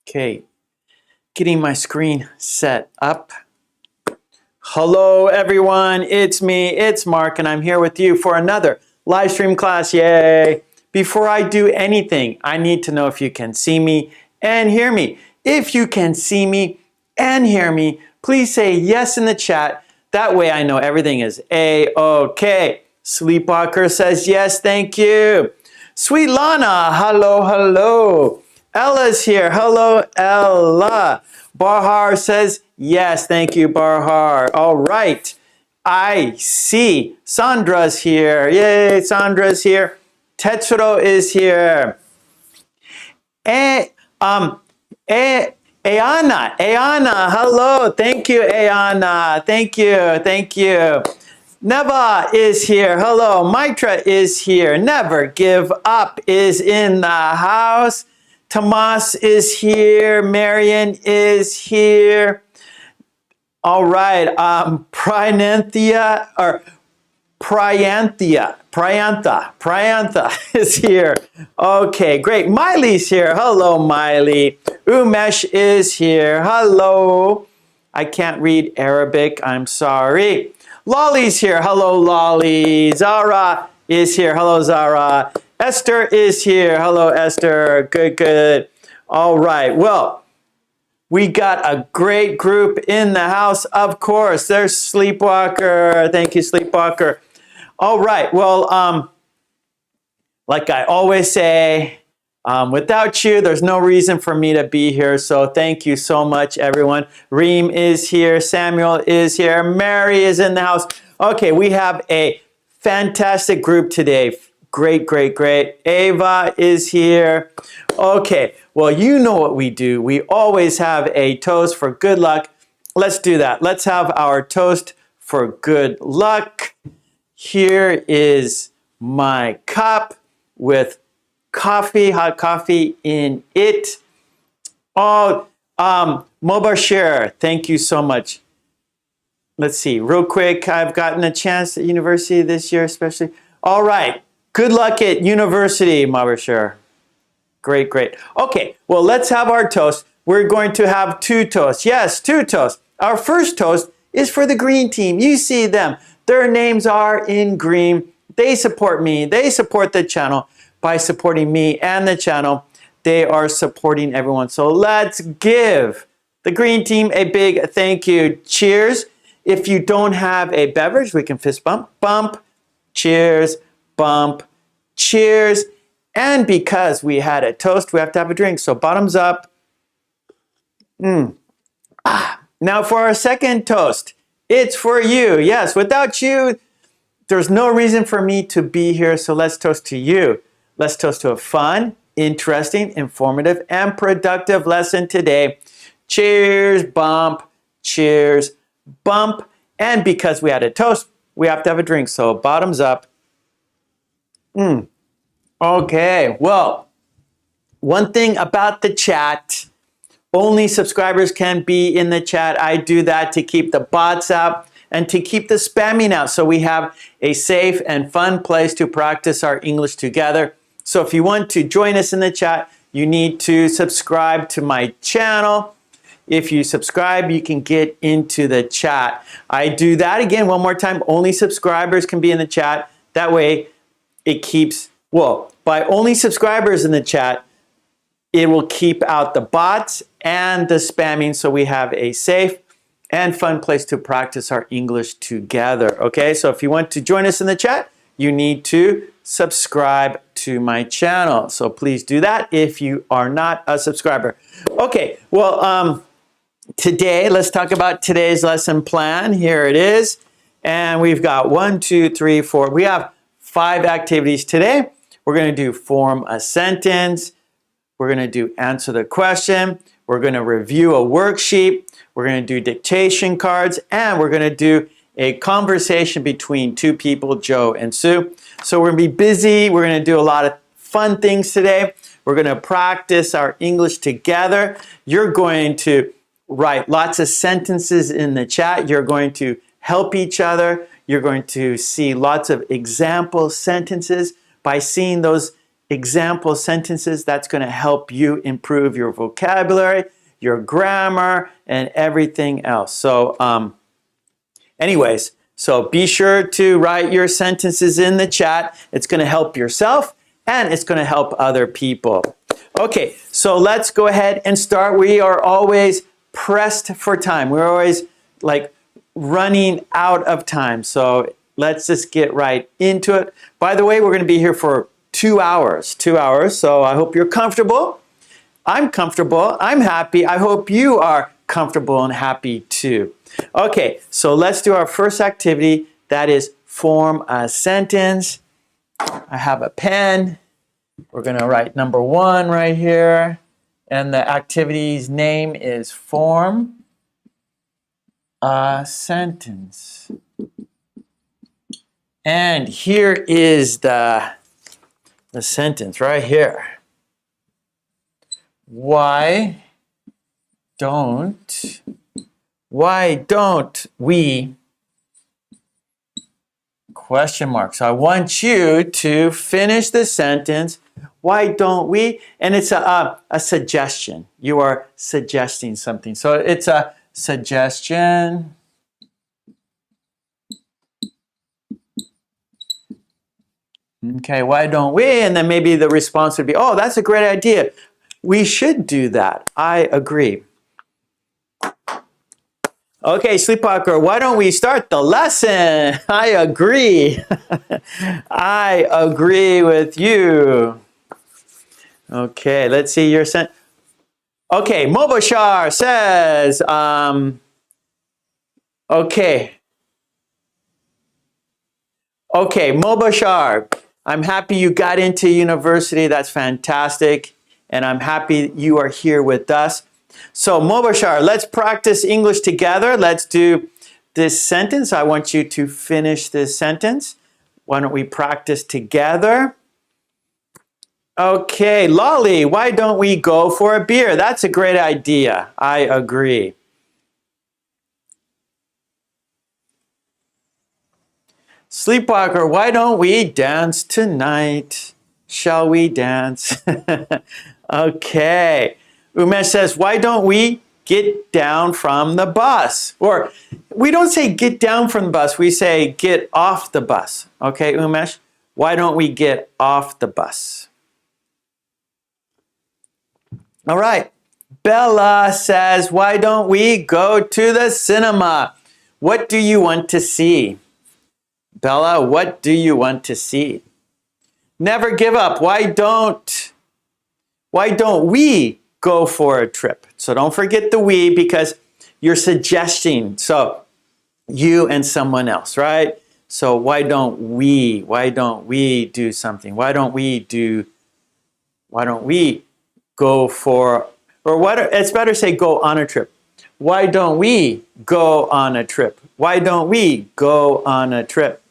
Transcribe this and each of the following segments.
Okay, getting my screen set up. Hello everyone, it's me, it's Mark, and I'm here with you for another live stream class, yay! Before I do anything, I need to know if you can see me and hear me. If you can see me and hear me, please say yes in the chat. That way I know everything is A-OK. Sleepwalker says yes, thank you. Sweet Lana, hello, hello. Ella's here, hello Ella. Barhar says yes, thank you Barhar. All right, I see. Sandra's here, yay, Sandra's here. Tetsuro is here. Ayana, hello, thank you Ayana, thank you. Neva is here, hello, Mitra is here, Never Give Up is in the house. Tomas is here, Marion is here. All right, Pryanthia is here. Okay, great. Miley's here. Hello, Miley. Umesh is here. Hello. I can't read Arabic. I'm sorry. Lolly's here. Hello, Lolly. Zara is here. Hello, Zara. Esther is here. Hello, Esther. Good, good. All right. Well, we got a great group in the house, of course. There's Sleepwalker. Thank you, Sleepwalker. All right. Well, like I always say, without you, there's no reason for me to be here. So thank you so much, everyone. Reem is here. Samuel is here. Mary is in the house. Okay, we have a fantastic group today. Great, great, great. Ava is here. Okay, well, you know what we do. We always have a toast for good luck. Let's do that. Let's have our toast for good luck. Here is my cup with coffee, hot coffee in it. Oh, Mobashir, thank you so much. Let's see, real quick, I've gotten a chance at university this year, especially. All right, good luck at university, Mobashir. Great, great. Okay, well, let's have our toast. We're going to have two toasts. Yes, two toasts. Our first toast is for the green team. You see them. Their names are in green. They support me. They support the channel. By supporting me and the channel, they are supporting everyone. So let's give the green team a big thank you. Cheers. If you don't have a beverage, we can fist bump. Bump. Cheers. Bump. Cheers. And because we had a toast, we have to have a drink. So bottoms up. Now for our second toast. It's for you. Yes, without you, there's no reason for me to be here. So let's toast to you. Let's toast to a fun, interesting, informative, and productive lesson today. Cheers, bump. Cheers, bump. And because we had a toast, we have to have a drink. So bottoms up. Okay, well, one thing about the chat, only subscribers can be in the chat. I do that to keep the bots out and to keep the spamming out so we have a safe and fun place to practice our English together. So if you want to join us in the chat, you need to subscribe to my channel. If you subscribe, you can get into the chat. I do that again one more time. Only subscribers can be in the chat. That way it keeps, well, by only subscribers in the chat, it will keep out the bots and the spamming so we have a safe and fun place to practice our English together. Okay, so if you want to join us in the chat, you need to subscribe to my channel. So please do that if you are not a subscriber. Okay, well, today, let's talk about today's lesson plan. Here it is. And we've got 1, 2, 3, 4. We have 5 activities today. We're going to do form a sentence. We're going to do answer the question. We're going to review a worksheet. We're going to do dictation cards. And we're going to do a conversation between two people, Joe and Sue. So we're going to be busy. We're going to do a lot of fun things today. We're going to practice our English together. You're going to write lots of sentences in the chat. You're going to help each other. You're going to see lots of example sentences. By seeing those example sentences. That's going to help you improve your vocabulary, your grammar, and everything else. So anyways, so be sure to write your sentences in the chat. It's going to help yourself and it's going to help other people. Okay, so let's go ahead and start. We are always pressed for time. We're always like running out of time. So let's just get right into it. By the way, we're going to be here for 2 hours. 2 hours. So I hope you're comfortable. I'm comfortable. I'm happy. I hope you are comfortable and happy too. Okay, so let's do our first activity. That is form a sentence. I have a pen. We're going to write number 1 right here. And the activity's name is form a sentence. And here is the sentence right here. Why don't we, question mark. So I want you to finish the sentence. Why don't we? And it's a suggestion. You are suggesting something. So it's a suggestion. Okay, why don't we? And then maybe the response would be, oh, that's a great idea. We should do that. I agree. Okay, Sleepwalker, why don't we start the lesson? I agree. I agree with you. Okay, let's see your sentence. Okay, Mobashar says, okay, Mobashar, I'm happy you got into university. That's fantastic. And I'm happy you are here with us. So Mobashar, let's practice English together. Let's do this sentence. I want you to finish this sentence. Why don't we practice together? Okay, Lolly, why don't we go for a beer? That's a great idea. I agree. Sleepwalker, why don't we dance tonight? Shall we dance? Okay. Umesh says, why don't we get down from the bus? Or we don't say get down from the bus. We say get off the bus. Okay, Umesh? Why don't we get off the bus? All right. Bella says, why don't we go to the cinema? What do you want to see? Bella, what do you want to see? Never give up. Why don't we go for a trip? So don't forget the we because you're suggesting. So you and someone else, right? So why don't we do something? Why don't we go for, it's better say go on a trip. Why don't we go on a trip? Why don't we go on a trip?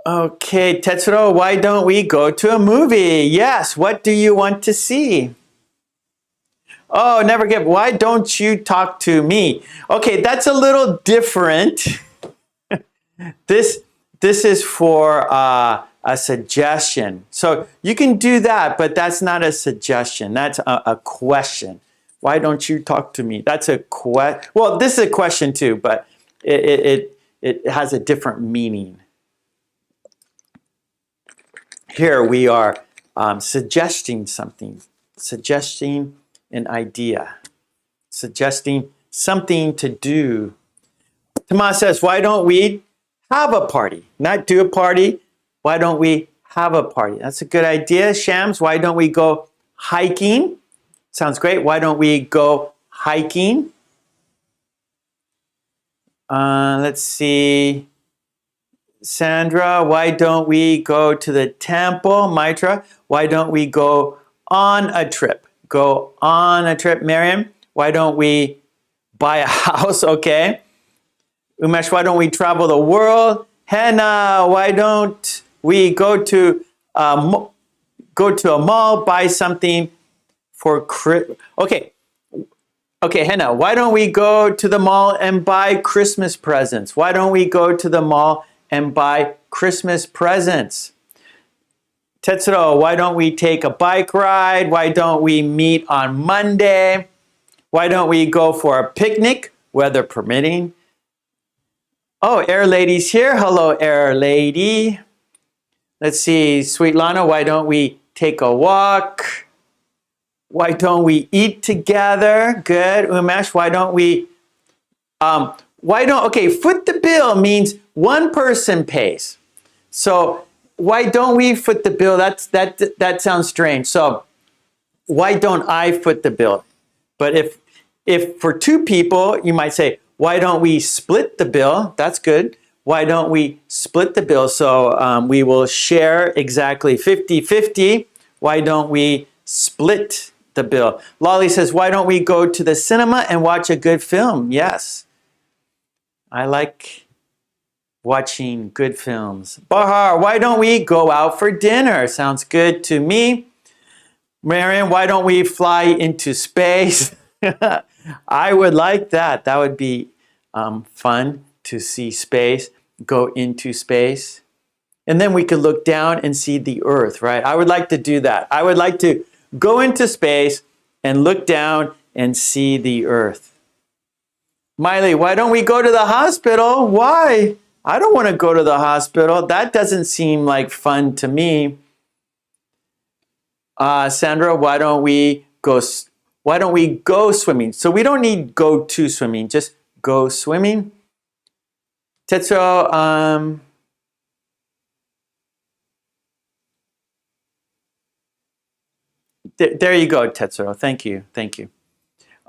Okay, Tetsuro, why don't we go to a movie? Yes, what do you want to see? Oh, never give. Why don't you talk to me? Okay, that's a little different. This is for a suggestion. So you can do that, but that's not a suggestion. That's a question. Why don't you talk to me? That's a question. Well, this is a question too, but it has a different meaning. Here we are suggesting something, suggesting an idea, suggesting something to do. Tomas says, why don't we have a party? Not do a party. Why don't we have a party? That's a good idea. Shams, why don't we go hiking? Sounds great. Why don't we go hiking? Let's see. Sandra, why don't we go to the temple? Maitra, why don't we go on a trip? Go on a trip. Miriam, why don't we buy a house? Okay. Umesh, why don't we travel the world? Henna, why don't we go to a mall, buy something for Okay, Henna, why don't we go to the mall and buy Christmas presents? Why don't we go to the mall and buy Christmas presents. Tetsuro, why don't we take a bike ride? Why don't we meet on Monday? Why don't we go for a picnic, weather permitting? Oh, Air Lady's here. Hello, Air Lady. Let's see, Sweet Lana, why don't we take a walk? Why don't we eat together? Good. Umesh, why don't we, okay, foot the bill means one person pays. So why don't we foot the bill? That sounds strange. So why don't I foot the bill? But if for two people, you might say, why don't we split the bill? That's good. Why don't we split the bill? So we will share exactly 50-50. Why don't we split the bill? Lolly says, why don't we go to the cinema and watch a good film? Yes. I like watching good films. Bahar, why don't we go out for dinner? Sounds good to me. Marion, why don't we fly into space? I would like that. That would be fun to see space, go into space. And then we could look down and see the Earth, right? I would like to do that. I would like to go into space and look down and see the Earth. Miley, why don't we go to the hospital? Why? I don't want to go to the hospital. That doesn't seem like fun to me. Sandra, why don't we go swimming? So we don't need go to swimming, just go swimming. Tetsuo, there you go, Tetsuo. Thank you.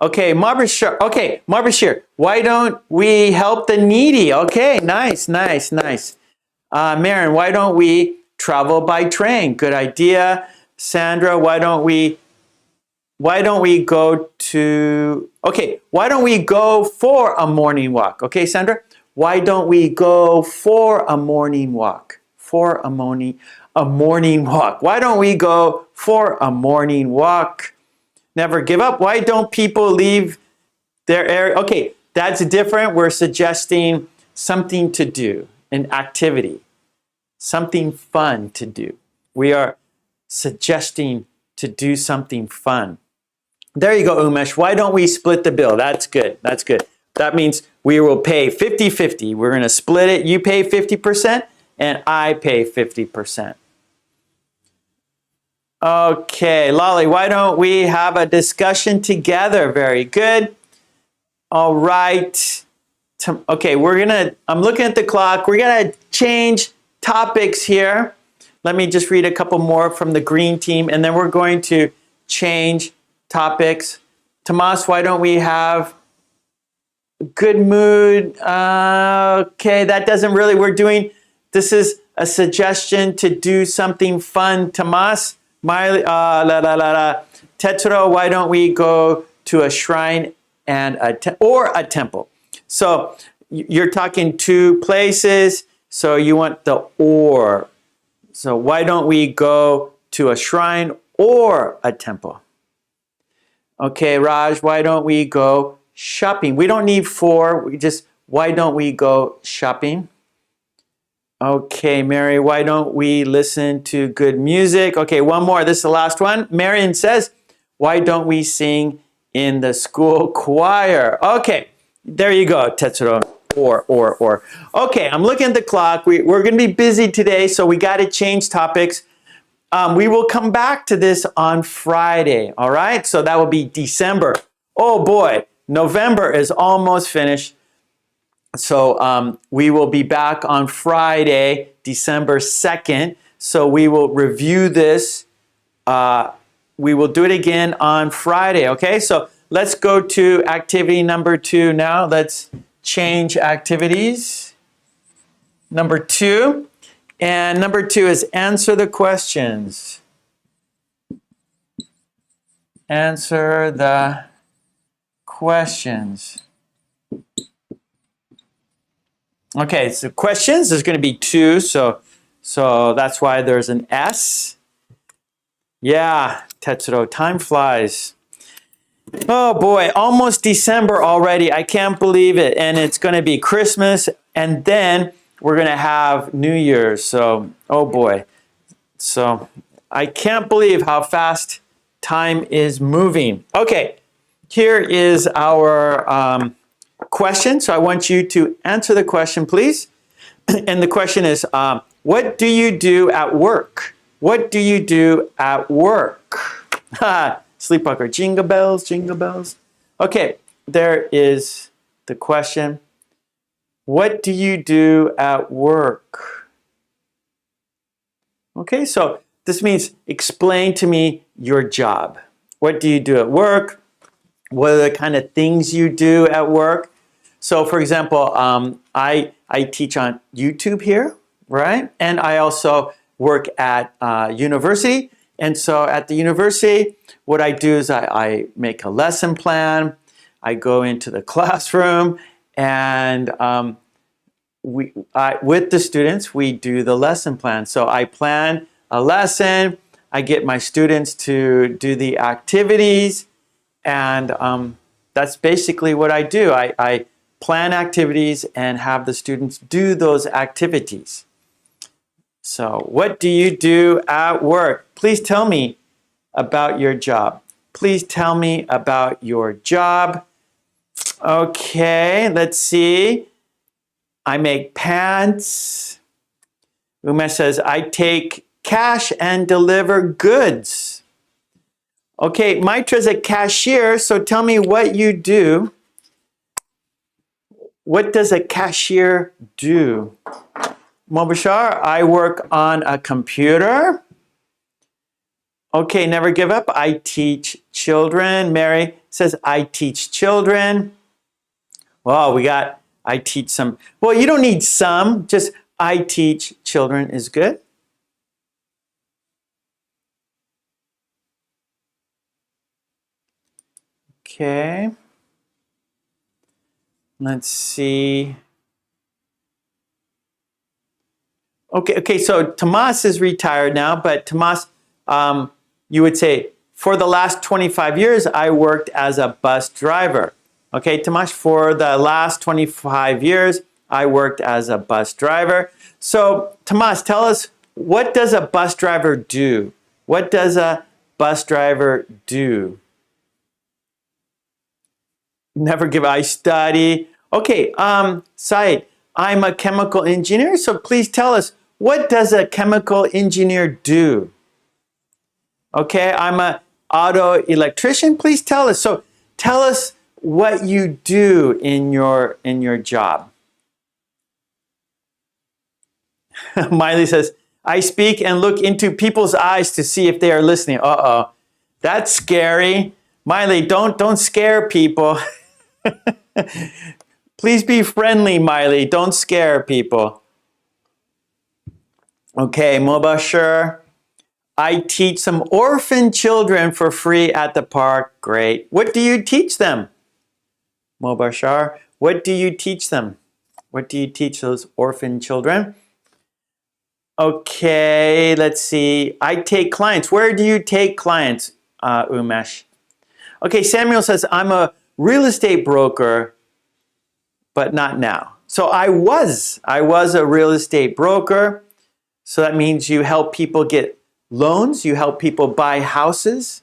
Okay, Marbashir, why don't we help the needy? Okay, nice. Marin, why don't we travel by train? Good idea. Sandra, why don't we go for a morning walk? Okay, Sandra, why don't we go for a morning walk? Why don't we go for a morning walk? Never give up. Why don't people leave their area? Okay, that's different. We're suggesting something to do, an activity, something fun to do. We are suggesting to do something fun. There you go, Umesh. Why don't we split the bill? That's good. That means we will pay 50-50. We're going to split it. You pay 50% and I pay 50%. Okay, Lolly, why don't we have a discussion together? Very good. All right. Okay, I'm looking at the clock. We're going to change topics here. Let me just read a couple more from the green team, and then we're going to change topics. Tomas, why don't we have good mood? Okay, that doesn't really, this is a suggestion to do something fun. Tomas, Tetsuro, why don't we go to a shrine and a temple? So you're talking two places, so you want the or. So why don't we go to a shrine or a temple? Okay, Raj, why don't we go shopping? We don't need for, why don't we go shopping? Okay, Mary, why don't we listen to good music? Okay, one more. This is the last one. Marion says, why don't we sing in the school choir? Okay, there you go, Tetsuro. Or. Okay, I'm looking at the clock. We're going to be busy today, so we got to change topics. We will come back to this on Friday, all right? So that will be December. Oh boy, November is almost finished. So we will be back on Friday, December 2nd. So we will review this. We will do it again on Friday, okay? So let's go to activity number 2 now. Let's change activities. Number 2. And number 2 is answer the questions. Answer the questions. Okay, so questions, there's going to be 2, so that's why there's an S. Yeah, Tetsuro, time flies. Oh boy, almost December already. I can't believe it. And it's going to be Christmas, and then we're going to have New Year's. So, oh boy. So I can't believe how fast time is moving. Okay, here is our question. So I want you to answer the question, please. And the question is, what do you do at work? What do you do at work? Sleepwalker, jingle bells, jingle bells. Okay, there is the question. What do you do at work? Okay, so this means explain to me your job. What do you do at work? What are the kind of things you do at work? So for example, I teach on YouTube here, right? And I also work at university. And so at the university, what I do is I make a lesson plan. I go into the classroom and with the students, we do the lesson plan. So I plan a lesson, I get my students to do the activities, and that's basically what I do. I plan activities and have the students do those activities. So what do you do at work? Please tell me about your job. Please tell me about your job. Okay, let's see. I make pants. Umesh says, I take cash and deliver goods. Okay, Maitra is a cashier, so tell me what you do. What does a cashier do? Mobashar, I work on a computer. Okay, never give up. I teach children. Mary says, I teach children. Well, we got I teach some. Well, you don't need some. Just I teach children is good. Okay. Let's see. Okay, so Tomas is retired now, but Tomas, you would say, for the last 25 years, I worked as a bus driver. Okay, Tomas, for the last 25 years, I worked as a bus driver. So, Tomas, tell us, what does a bus driver do? What does a bus driver do? Never give, I study. Okay, Said, I'm a chemical engineer, so please tell us, what does a chemical engineer do? Okay, I'm an auto electrician, please tell us. So, tell us what you do in your job. Miley says, I speak and look into people's eyes to see if they are listening. Uh-oh, that's scary. Miley, don't scare people. Please be friendly, Miley. Don't scare people. Okay, Mobashir. I teach some orphan children for free at the park. Great. What do you teach them? Mobashar, what do you teach them? What do you teach those orphan children? Okay, let's see. I take clients. Where do you take clients, Umesh? Okay, Samuel says, I'm a real estate broker, but not now. So I was a real estate broker. So that means you help people get loans. You help people buy houses.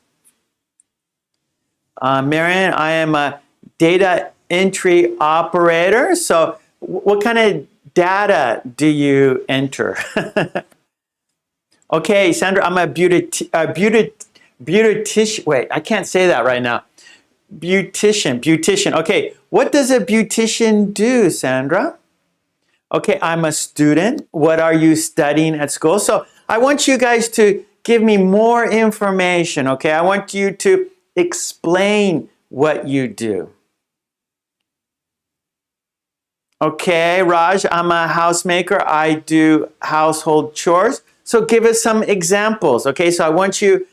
Marianne, I am a data entry operator. So what kind of data do you enter? Okay, Sandra, I'm a beautician. Wait, I can't say that right now. Beautician. Okay, what does a beautician do, Sandra? Okay, I'm a student. What are you studying at school? So I want you guys to give me more information, okay? I want you to explain what you do. Okay, Raj, I'm a housemaker. I do household chores. So give us some examples, okay? So I want you,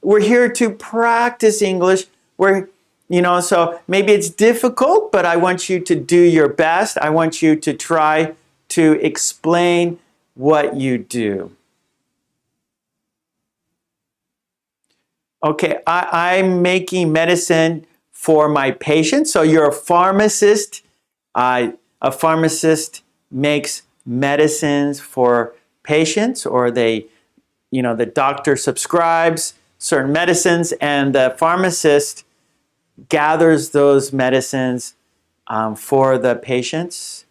we're here to practice English. So maybe it's difficult, but I want you to do your best. I want you to try to explain what you do. Okay, I'm making medicine for my patients. So you're a pharmacist. A pharmacist makes medicines for patients, or they, the doctor subscribes certain medicines and the pharmacist gathers those medicines for the patients.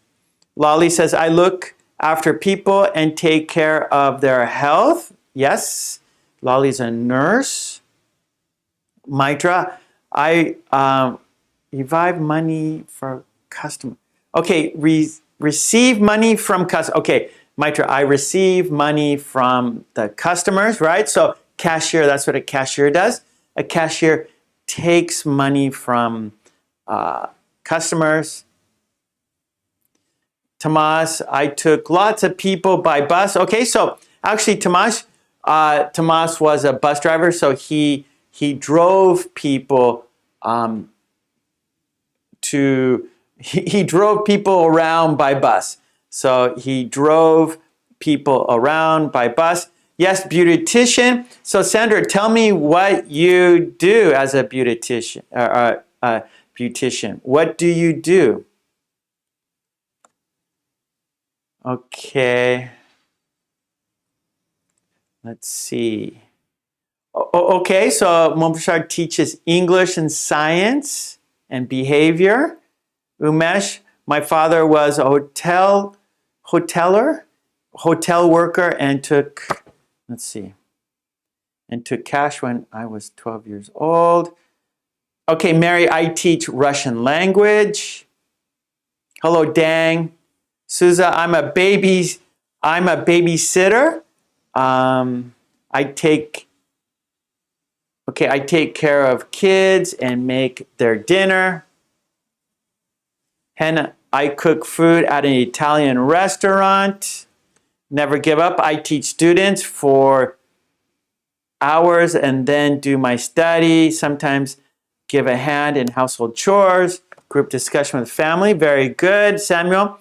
Lolly says, I look after people and take care of their health. Yes, Lolly's a nurse. Mitra, I revive money for customer. Okay, receive money from customer. Okay, Mitra, I receive money from the customers, right? So cashier, that's what a cashier does. A cashier takes money from customers. Tomas, I took lots of people by bus. Okay, so actually Tomas was a bus driver, so he drove people he drove people around by bus. So he drove people around by bus. Yes, beautician. So Sandra, tell me what you do as a beautician. Beautician. What do you do? Okay. Let's see. Okay, so Mompashar teaches English and science and behavior. Umesh, my father was a hotel worker and took, let's see, and took cash when I was 12 years old. Okay, Mary, I teach Russian language. Hello, Dang. Suza, I'm a babysitter. I take care of kids and make their dinner. Henna, I cook food at an Italian restaurant. Never give up. I teach students for hours and then do my study. Sometimes give a hand in household chores. Group discussion with family. Very good, Samuel.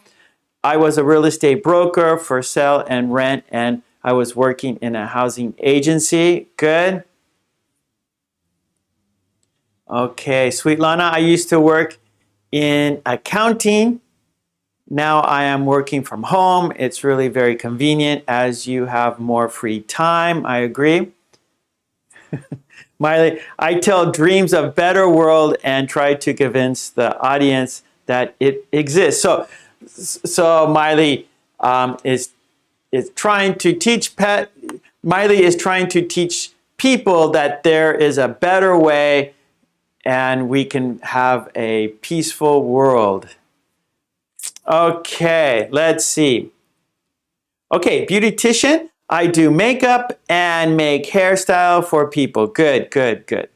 I was a real estate broker for sale and rent, and I was working in a housing agency. Good. Okay, Sweet Lana, I used to work in accounting. Now I am working from home. It's really very convenient as you have more free time. I agree. Miley, I tell dreams of better world and try to convince the audience that it exists. So Miley is trying to teach Miley is trying to teach people that there is a better way and we can have a peaceful world. Okay, let's see. Okay, beautician, I do makeup and make hairstyle for people. Good, good, good.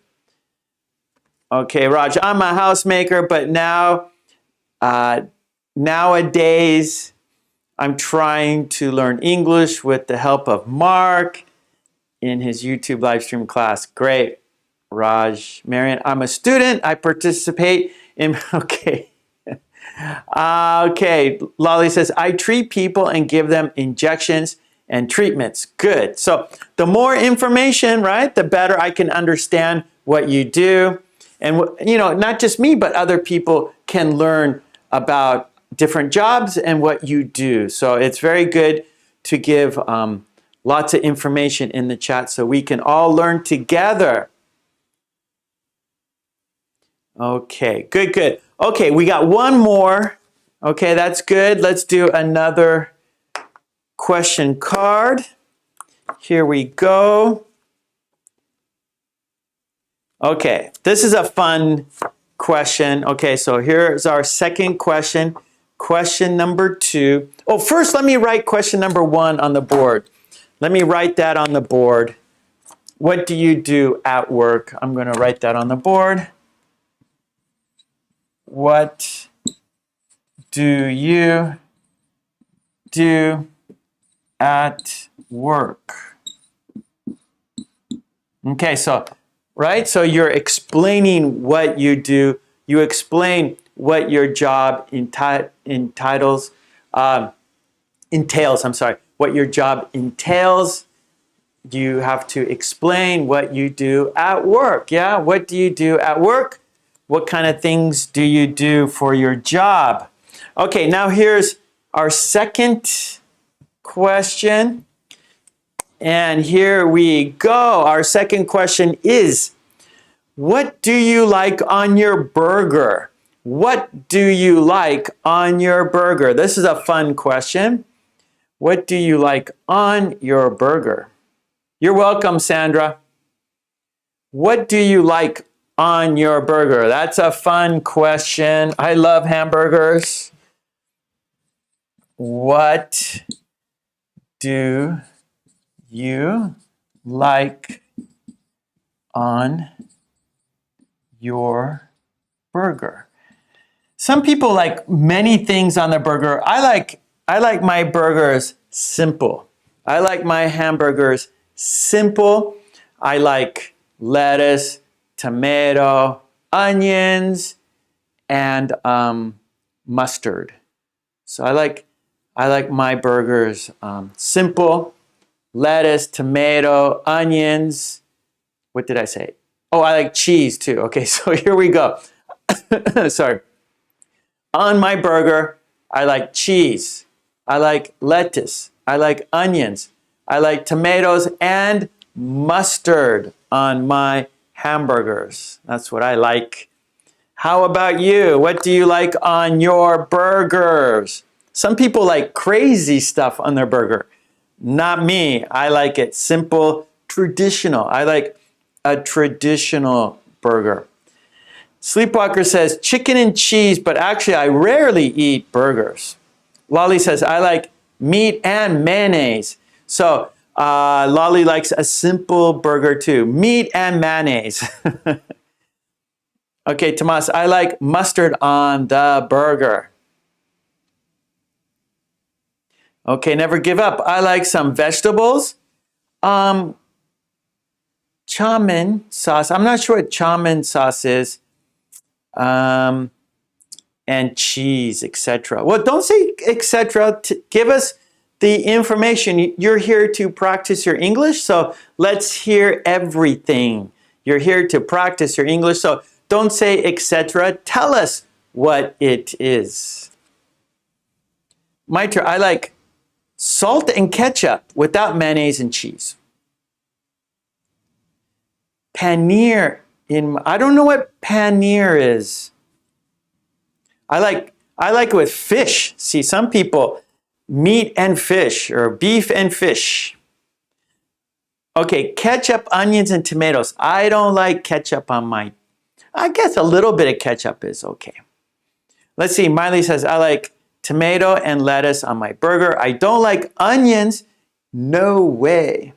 Okay, Raj, I'm a housemaker, but nowadays I'm trying to learn English with the help of Mark in his YouTube live stream class. Great. Raj, Marian, I'm a student. I participate in, okay. Okay, Lolly says, I treat people and give them injections and treatments. Good. So the more information, right, the better I can understand what you do. And, not just me, but other people can learn about different jobs and what you do. So it's very good to give lots of information in the chat so we can all learn together. Okay, good, good. Okay, we got one more. Okay, that's good. Let's do another question card. Here we go. Okay, this is a fun question. Okay, so here's our second question. Question number 2. Oh, first let me write question number 1 on the board. Let me write that on the board. What do you do at work? I'm going to write that on the board. What do you do at work? Okay, so, right? So you're explaining what you do. You explain what your job entails. What your job entails. You have to explain what you do at work. Yeah, what do you do at work? What kind of things do you do for your job? Okay, now here's our second question. And here we go. Our second question is, what do you like on your burger? What do you like on your burger? This is a fun question. What do you like on your burger? You're welcome, Sandra. What do you like on your burger? That's a fun question. I love hamburgers. What do you like on your burger? Some people like many things on their burger. I like my burgers simple. I like my hamburgers simple. I like lettuce, tomato, onions, and mustard. So I like my burgers simple. Lettuce, tomato, onions. What did I say? Oh, I like cheese too. Okay, so here we go. Sorry. On my burger, I like cheese. I like lettuce. I like onions. I like tomatoes and mustard on my hamburgers. That's what I like. How about you? What do you like on your burgers? Some people like crazy stuff on their burger. Not me. I like it simple, traditional. I like a traditional burger. Sleepwalker says chicken and cheese, but actually I rarely eat burgers. Lolly says I like meat and mayonnaise. So Lolly likes a simple burger too. Meat and mayonnaise. Okay, Tomas, I like mustard on the burger. Okay, never give up. I like some vegetables. Chow mein sauce. I'm not sure what chow mein sauce is. And cheese, etc. Well, don't say etc. Give us the information. You're here to practice your English, so let's hear everything. You're here to practice your English, so don't say etc. Tell us what it is. My turn. I like salt and ketchup without mayonnaise and cheese. Paneer. I don't know what paneer is. I like it with fish. See, some people, meat and fish or beef and fish. Okay, ketchup, onions, and tomatoes. I don't like ketchup on my, I guess a little bit of ketchup is okay. Let's see, Miley says, I like tomato and lettuce on my burger. I don't like onions. No way.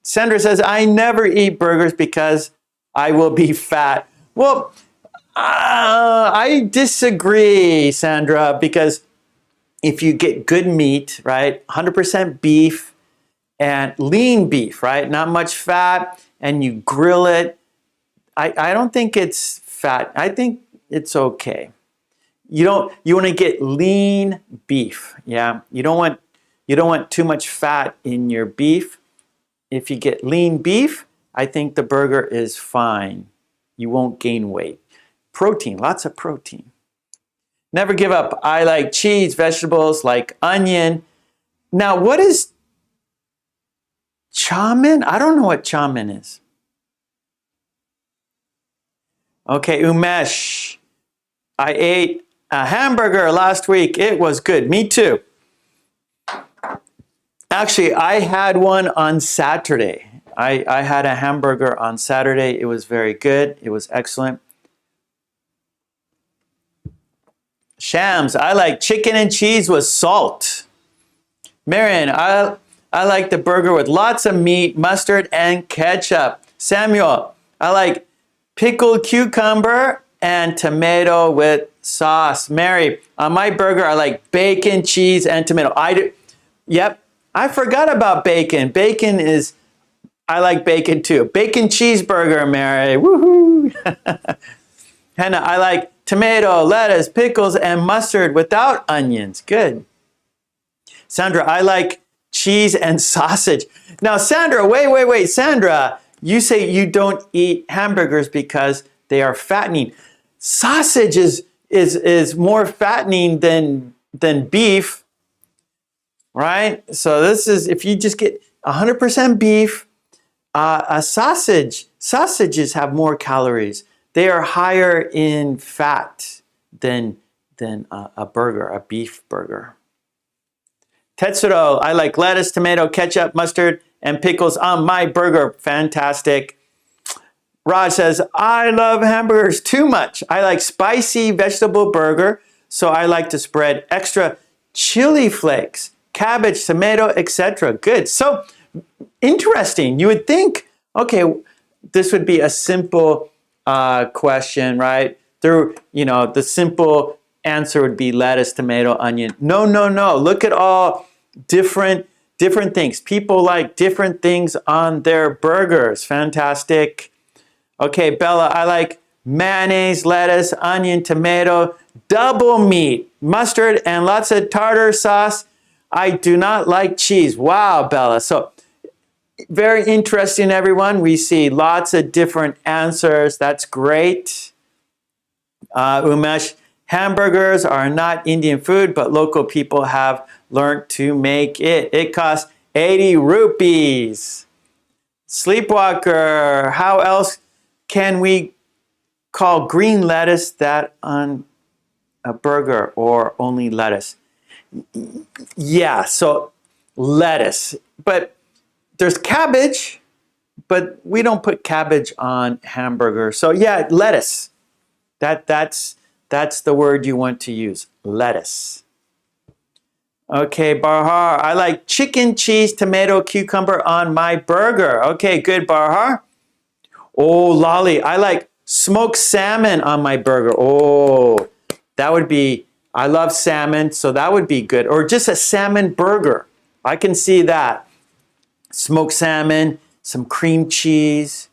Sandra says, I never eat burgers because I will be fat. Well, I disagree, Sandra, because if you get good meat, right, 100% beef and lean beef, right, not much fat, and you grill it, I don't think it's fat. I think it's okay. You want to get lean beef, yeah. You don't want too much fat in your beef. If you get lean beef, I think the burger is fine. You won't gain weight. Protein, lots of protein. Never give up. I like cheese, vegetables, like onion. Now, what is chow mein? I don't know what chow mein is. Okay, Umesh. I ate a hamburger last week. It was good. Me too. Actually, I had one on Saturday. I had a hamburger on Saturday. It was very good. It was excellent. Shams, I like chicken and cheese with salt. Marion, I like the burger with lots of meat, mustard, and ketchup. Samuel, I like pickled cucumber and tomato with sauce. Mary, on my burger, I like bacon, cheese, and tomato. Yep, I forgot about bacon. I like bacon too. Bacon cheeseburger, Mary. Woohoo! Hannah, I like tomato, lettuce, pickles, and mustard without onions. Good. Sandra, I like cheese and sausage. Now, Sandra, wait. Sandra, you say you don't eat hamburgers because they are fattening. Sausage is more fattening than than beef, right? So this is, if you just get 100% beef, a sausage, sausages have more calories. They are higher in fat than a burger, a beef burger. Tetsuro, I like lettuce, tomato, ketchup, mustard, and pickles on my burger. Fantastic. Raj says, I love hamburgers too much. I like spicy vegetable burger, so I like to spread extra chili flakes, cabbage, tomato, etc. Good. So interesting. You would think, okay, this would be a simple question, right? The simple answer would be lettuce, tomato, onion. No, no, no. Look at all different things. People like different things on their burgers. Fantastic. Okay, Bella, I like mayonnaise, lettuce, onion, tomato, double meat, mustard, and lots of tartar sauce. I do not like cheese. Wow, Bella. So very interesting, everyone. We see lots of different answers. That's great. Umesh, hamburgers are not Indian food, but local people have learned to make it. It costs 80 rupees. Sleepwalker, how else can we call green lettuce that on a burger, or only lettuce? Yeah, so lettuce. But there's cabbage, but we don't put cabbage on hamburger. So yeah, lettuce. That's the word you want to use, lettuce. Okay, Barhar, I like chicken, cheese, tomato, cucumber on my burger. Okay, good, Barhar. Oh, Lolly, I like smoked salmon on my burger. Oh, that would be, I love salmon, so that would be good. Or just a salmon burger. I can see that. Smoked salmon, some cream cheese.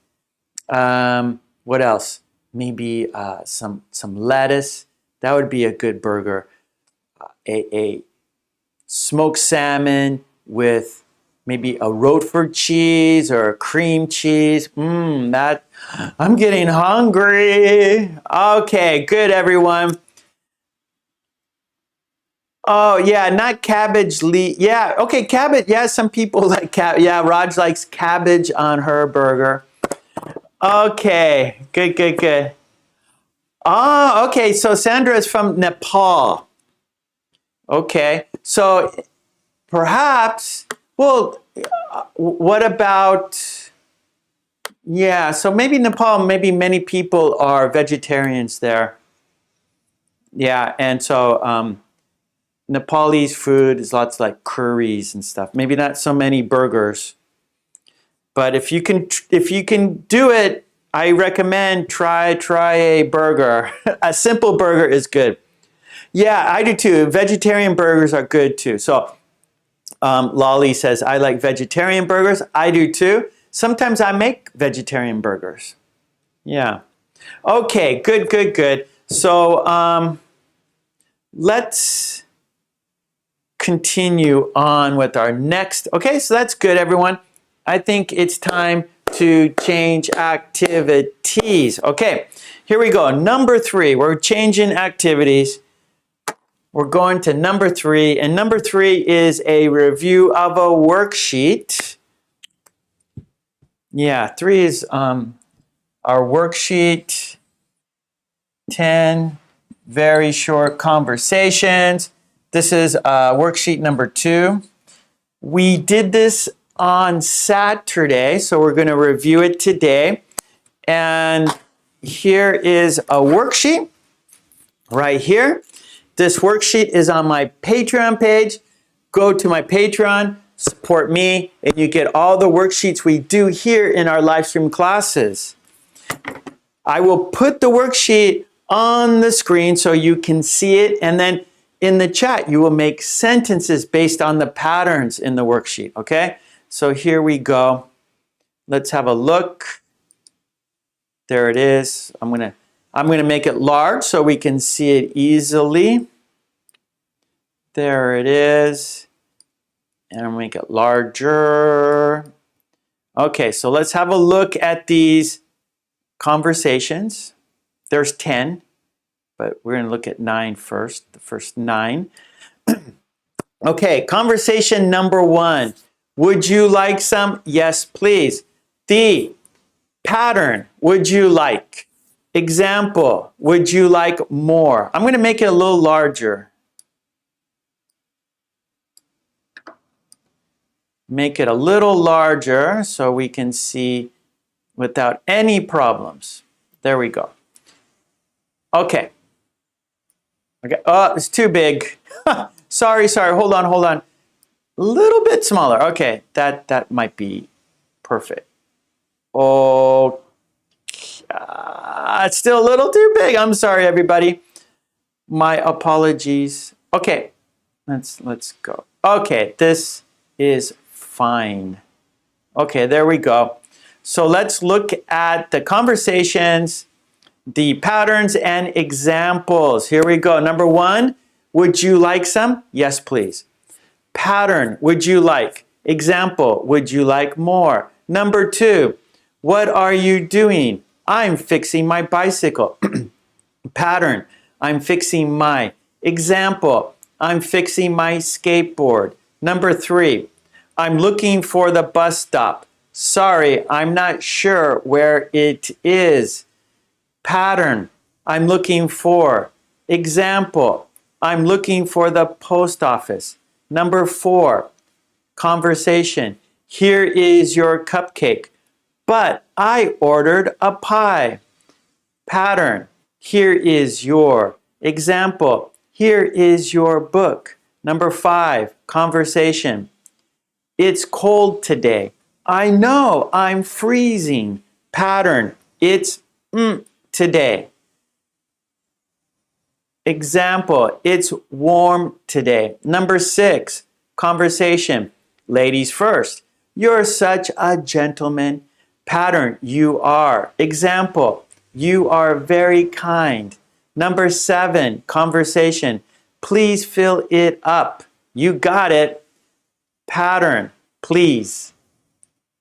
What else? Maybe some lettuce. That would be a good burger. A smoked salmon with maybe a Roquefort cheese or a cream cheese. I'm getting hungry. Okay, good, everyone. Oh, yeah, not cabbage. Yeah, okay, cabbage. Yeah, some people like cabbage. Yeah, Raj likes cabbage on her burger. Okay, good, good, good. Oh, okay, so Sandra is from Nepal. Okay, so perhaps, well, what about, yeah, so maybe Nepal, maybe many people are vegetarians there. Yeah, and so Nepalese food is lots like curries and stuff. Maybe not so many burgers. But if you can do it, I recommend try a burger. A simple burger is good. Yeah, I do too. Vegetarian burgers are good too. So Lolly says, I like vegetarian burgers. I do too. Sometimes I make vegetarian burgers. Yeah. Okay, good, good, good. So let's continue on with our next. Okay, so that's good, everyone. I think it's time to change activities. Okay, here we go. Number 3, we're changing activities. We're going to number 3, and number 3 is a review of a worksheet. Yeah, 3 is our worksheet. 10 very short conversations. This is worksheet number 2. We did this on Saturday, so we're going to review it today. And here is a worksheet right here. This worksheet is on my Patreon page. Go to my Patreon, support me, and you get all the worksheets we do here in our live stream classes. I will put the worksheet on the screen so you can see it, and then in the chat you will make sentences based on the patterns in the worksheet, okay? So here we go. Let's have a look. There it is. I'm gonna make it large so we can see it easily. There it is. And I'll make it larger. Okay, so let's have a look at these conversations. There's 10, but we're gonna look at 9 first, the first 9. Okay, conversation number 1. Would you like some? Yes, please. The pattern, would you like? Example, would you like more? I'm going to make it a little larger. Make it a little larger so we can see without any problems. There we go. Okay. Okay. Oh, it's too big. Sorry. Hold on. A little bit smaller. Okay, that might be perfect. Oh, it's still a little too big. I'm sorry, everybody. My apologies. Okay, let's go. Okay, this is fine. Okay, there we go. So let's look at the conversations, the patterns, and examples. Here we go. Number 1, would you like some? Yes, please. Pattern, would you like? Example, would you like more? Number 2, what are you doing? I'm fixing my bicycle. Pattern, I'm fixing my. Example, I'm fixing my skateboard. Number 3, I'm looking for the bus stop. Sorry, I'm not sure where it is. Pattern, I'm looking for. Example, I'm looking for the post office. Number 4, conversation. Here is your cupcake, but I ordered a pie. Pattern, here is your. Example, here is your book. Number 5, conversation. It's cold today. I know, I'm freezing. Pattern, it's today. Example, it's warm today. Number 6, conversation. Ladies first. You're such a gentleman. Pattern, you are. Example, you are very kind. Number 7, conversation. Please fill it up. You got it. Pattern, please.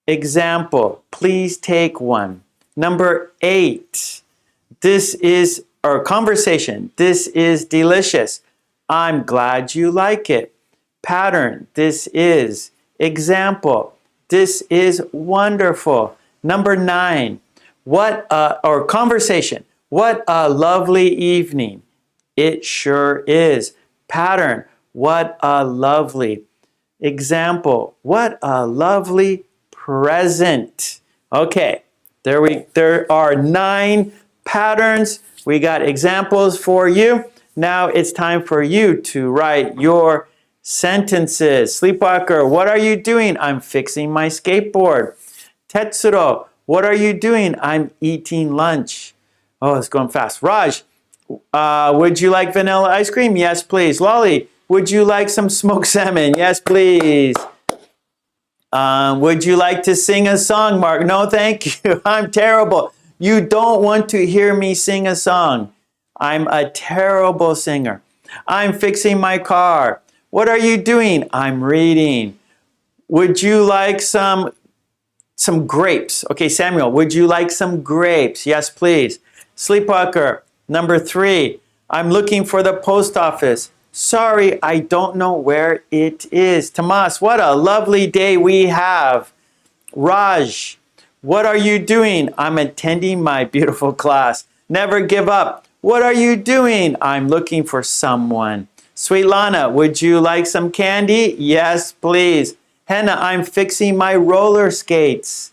Example, please take one. Number 8, this is our conversation. This is delicious. I'm glad you like it. Pattern, this is. Example, this is wonderful. Number 9, or conversation. What a lovely evening. It sure is. Pattern, what a lovely. Example, what a lovely present. Okay, there are 9 patterns. We got examples for you. Now it's time for you to write your sentences. Sleepwalker, what are you doing? I'm fixing my skateboard. Tetsuro, what are you doing? I'm eating lunch. Oh, it's going fast. Raj, would you like vanilla ice cream? Yes, please. Lolly, would you like some smoked salmon? Yes, please. Would you like to sing a song, Mark? No, thank you. I'm terrible. You don't want to hear me sing a song. I'm a terrible singer. I'm fixing my car. What are you doing? I'm reading. Would you like some grapes? Okay, Samuel, would you like some grapes? Yes, please. Sleepwalker, number 3, I'm looking for the post office. Sorry, I don't know where it is. Tomas, what a lovely day we have. Raj, what are you doing? I'm attending my beautiful class. Never give up. What are you doing? I'm looking for someone. Sweet Lana, would you like some candy? Yes, please. Henna, I'm fixing my roller skates.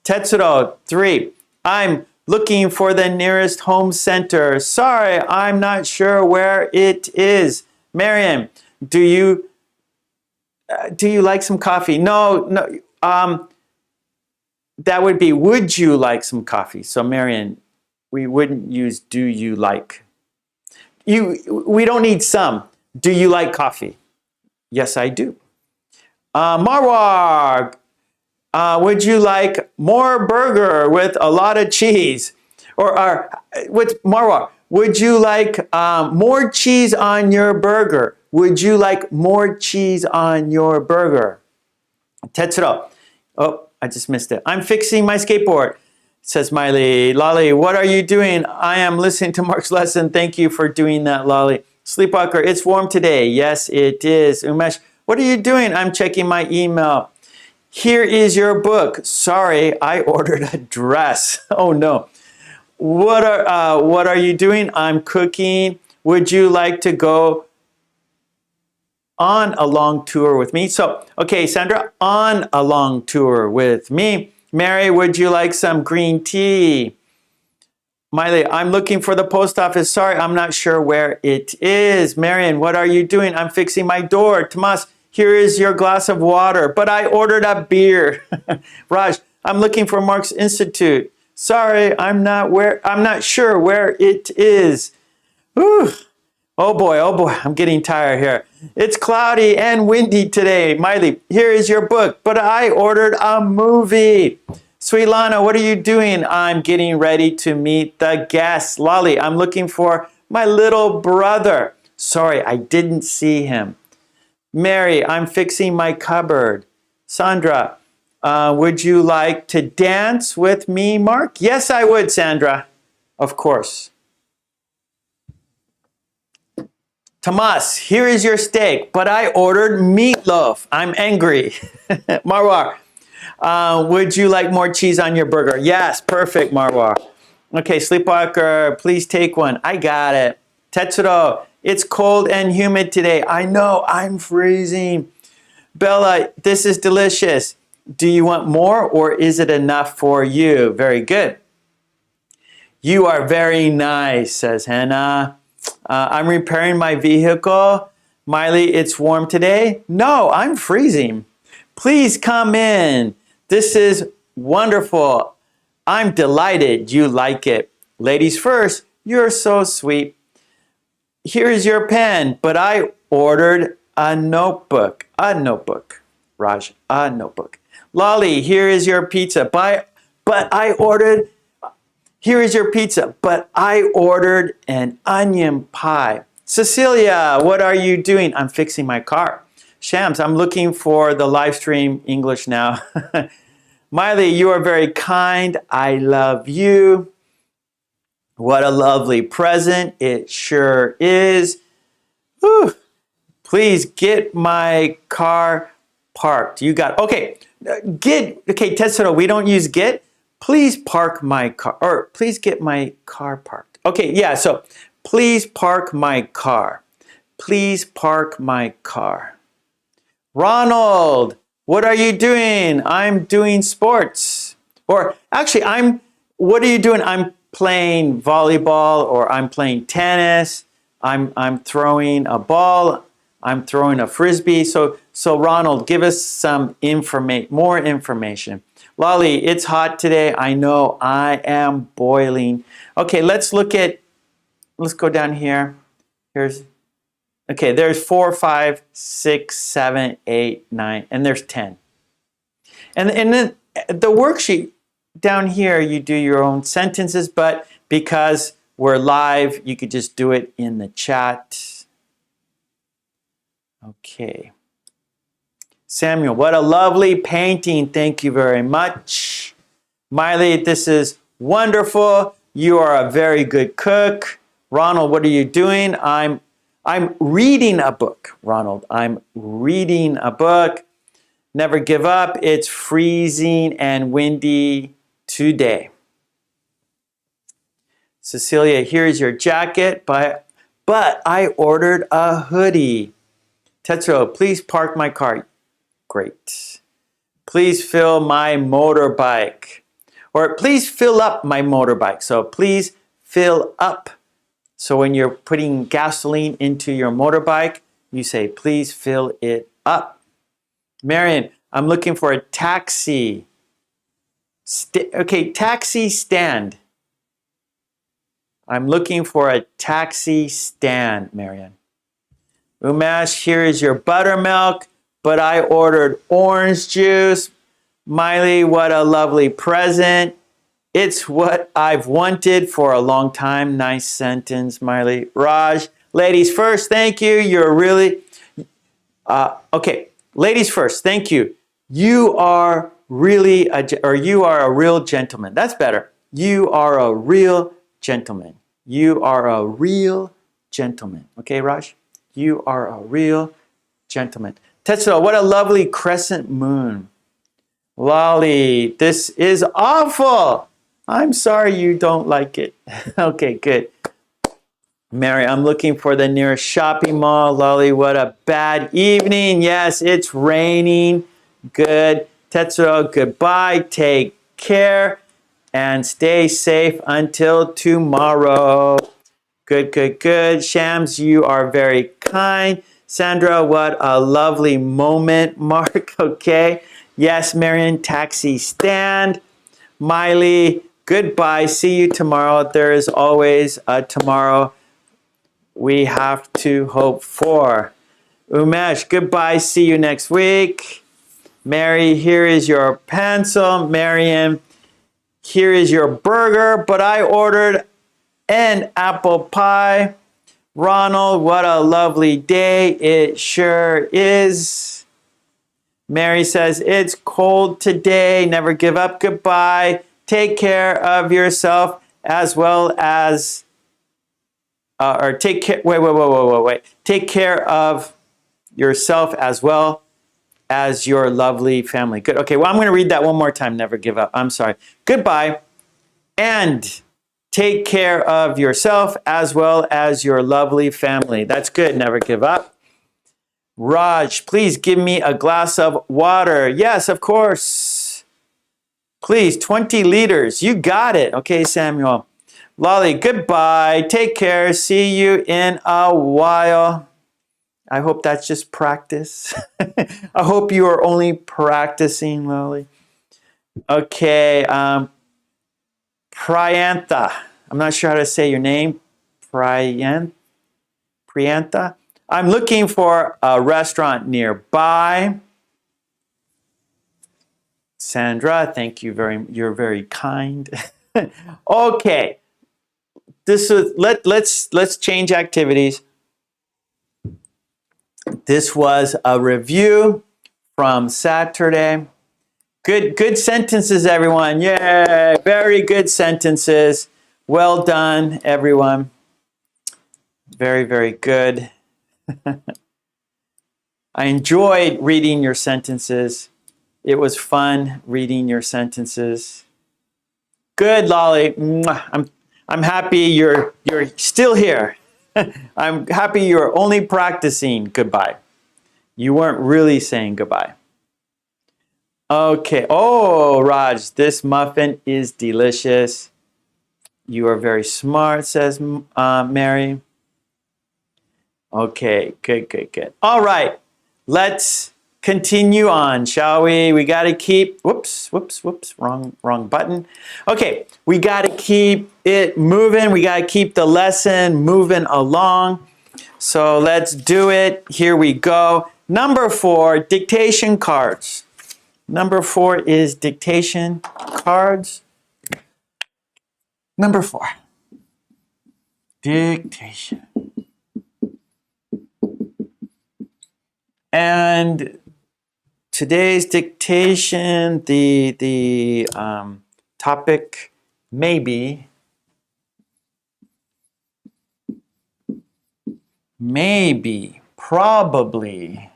Tetsuro, 3, I'm looking for the nearest home center. Sorry, I'm not sure where it is. Marian, do you like some coffee? No. That would be, would you like some coffee? So Marian, we wouldn't use do you like. We don't need some. Do you like coffee? Yes, I do. Marwar, would you like more burger with a lot of cheese? Or with Marwar, would you like more cheese on your burger? Would you like more cheese on your burger? Tetsuro, oh, I just missed it. I'm fixing my skateboard, says Miley. Lolly, what are you doing? I am listening to Mark's lesson. Thank you for doing that, Lolly. Sleepwalker, it's warm today. Yes, it is. Umesh, what are you doing? I'm checking my email. Here is your book. Sorry, I ordered a dress. Oh no. What are you doing? I'm cooking. Would you like to go on a long tour with me? So, okay, Sandra, on a long tour with me. Mary, would you like some green tea? Miley, I'm looking for the post office. Sorry, I'm not sure where it is. Marion, what are you doing? I'm fixing my door. Tomas, here is your glass of water, but I ordered a beer. Raj, I'm looking for Mark's Institute. Sorry, I'm not sure where it is. Whew. Oh boy, I'm getting tired here. It's cloudy and windy today. Miley, here is your book, but I ordered a movie. Sweet Lana, what are you doing? I'm getting ready to meet the guests. Lolly, I'm looking for my little brother. Sorry, I didn't see him. Mary, I'm fixing my cupboard. Sandra, would you like to dance with me, Mark? Yes, I would, Sandra. Of course. Tomas, here is your steak, but I ordered meatloaf. I'm angry. Marwar, would you like more cheese on your burger? Yes, perfect, Marwar. Okay, Sleepwalker, please take one. I got it. Tetsuro, it's cold and humid today. I know, I'm freezing. Bella, this is delicious. Do you want more or is it enough for you? Very good. You are very nice, says Hannah. I'm repairing my vehicle. Miley, it's warm today. No, I'm freezing. Please come in. This is wonderful. I'm delighted you like it. Ladies first, you're so sweet. Here's your pen, but I ordered a notebook. A notebook. Raj, a notebook. Lolly, here is your pizza. Here is your pizza, but I ordered an onion pie. Cecilia, what are you doing? I'm fixing my car. Shams, I'm looking for the live stream English now. Miley, you are very kind. I love you. What a lovely present. It sure is. Whew. Please get my car parked. You got, okay, Tetsuro, we don't use get. Please park my car, or please get my car parked. Okay, yeah, so please park my car. Please park my car. Ronald, what are you doing? I'm doing sports. Or actually, what are you doing? I'm playing volleyball or I'm playing tennis. I'm throwing a ball. I'm throwing a frisbee. So Ronald, give us some more information. Lolly, it's hot today. I know, I am boiling. Okay, let's go down here. There's 4, 5, 6, 7, 8, 9, and there's 10. And then the worksheet down here, you do your own sentences, but because we're live, you could just do it in the chat. Okay. Samuel, what a lovely painting. Thank you very much. Miley, this is wonderful. You are a very good cook. Ronald, what are you doing? I'm reading a book, Ronald. I'm reading a book. Never give up. It's freezing and windy today. Cecilia, here's your jacket, but I ordered a hoodie. Tetsuro, please park my car. Great. Please fill my motorbike. Or please fill up my motorbike. So please fill up. So when you're putting gasoline into your motorbike, you say, please fill it up. Marion, I'm looking for a taxi. Taxi stand. I'm looking for a taxi stand, Marion. Umesh, here is your buttermilk, but I ordered orange juice. Miley, what a lovely present. It's what I've wanted for a long time. Nice sentence, Miley. Raj, ladies first, thank you. You're really, ladies first, thank you. You are really, you are a real gentleman. That's better. You are a real gentleman. You are a real gentleman. Okay, Raj? You are a real gentleman. Tetsuo, what a lovely crescent moon. Lolly, this is awful. I'm sorry you don't like it. Okay, good. Mary, I'm looking for the nearest shopping mall. Lolly, what a bad evening. Yes, it's raining. Good. Tetsuo, goodbye. Take care and stay safe until tomorrow. Good, good, good. Shams, you are very kind. Sandra, what a lovely moment. Mark, okay. Yes, Marion, taxi stand. Miley, goodbye. See you tomorrow. There is always a tomorrow we have to hope for. Umesh, goodbye. See you next week. Mary, here is your pencil. Marion, here is your burger, but I ordered an apple pie. Ronald, what a lovely day. It sure is. Mary says, it's cold today. Never give up. Goodbye. Take care of yourself as well as, take care, wait. Take care of yourself as well as your lovely family. Good. Okay, well, I'm going to read that one more time. Never give up. I'm sorry. Goodbye. And take care of yourself as well as your lovely family. That's good. Never give up. Raj, please give me a glass of water. Yes, of course. Please, 20 liters. You got it. Okay, Samuel. Lolly, goodbye. Take care. See you in a while. I hope that's just practice. I hope you are only practicing, Lolly. Okay, Priantha. I'm not sure how to say your name. Priantha. I'm looking for a restaurant nearby. Sandra, thank you you're very kind. Okay. This is let's change activities. This was a review from Saturday. Good sentences, everyone. Yay! Very good sentences. Well done, everyone. Very, very good. I enjoyed reading your sentences. It was fun reading your sentences. Good, Lolly. I'm happy you're still here. I'm happy you're only practicing goodbye. You weren't really saying goodbye. Okay. Oh, Raj, this muffin is delicious. You are very smart, says Mary. Okay, good. All right, let's continue on, shall we? We got to keep, whoops, wrong button. Okay, we got to keep it moving. We got to keep the lesson moving along. So let's do it. Here we go. Number 4, dictation cards. Number 4 is dictation cards. Number 4, dictation. And today's dictation, the topic maybe, probably.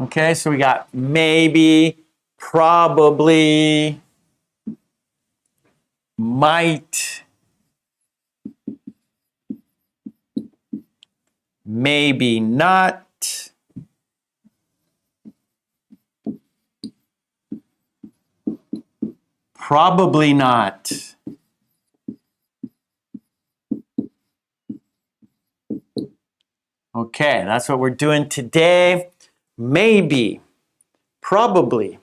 Okay, so we got maybe, probably, might, maybe not, probably not. Okay, that's what we're doing today. Maybe, probably,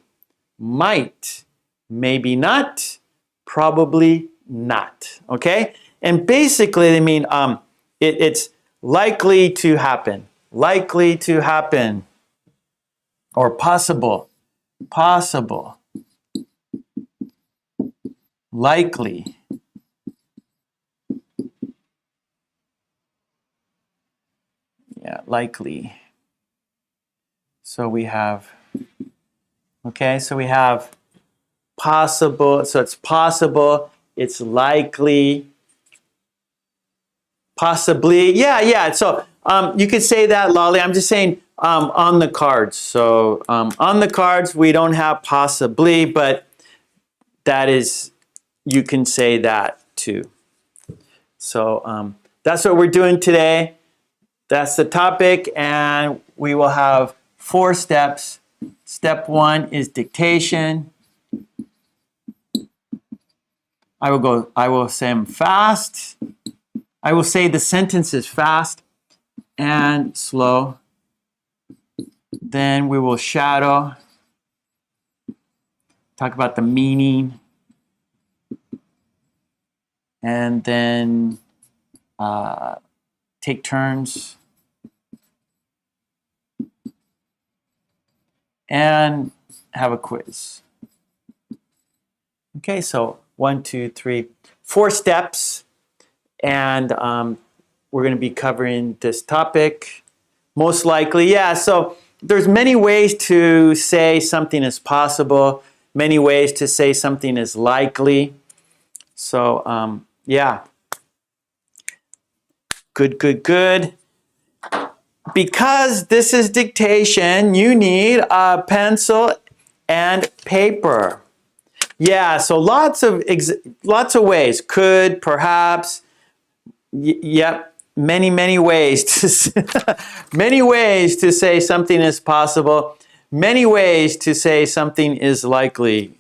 might, maybe not, probably not. Okay? And basically they mean it's likely to happen. Likely to happen. Or possible. Possible. Likely. Yeah, likely. So we have, okay, so we have possible. So it's possible, it's likely, possibly. Yeah. So you could say that, Lolly. I'm just saying on the cards. So on the cards, we don't have possibly, but that is, you can say that too. So that's what we're doing today. That's the topic, and we will have 4 steps. Step 1 is dictation. I will say them fast. I will say the sentences fast and slow. Then we will shadow, talk about the meaning, and then take turns and have a quiz. Okay, so 1, 2, 3, 4 steps, and we're going to be covering this topic. Most likely, yeah. So there's many ways to say something is possible, many ways to say something is likely. So yeah. Good. Because this is dictation, you need a pencil and paper. Yeah, so lots of ways. Could, perhaps, yep, many ways to many ways to say something is possible, many ways to say something is likely.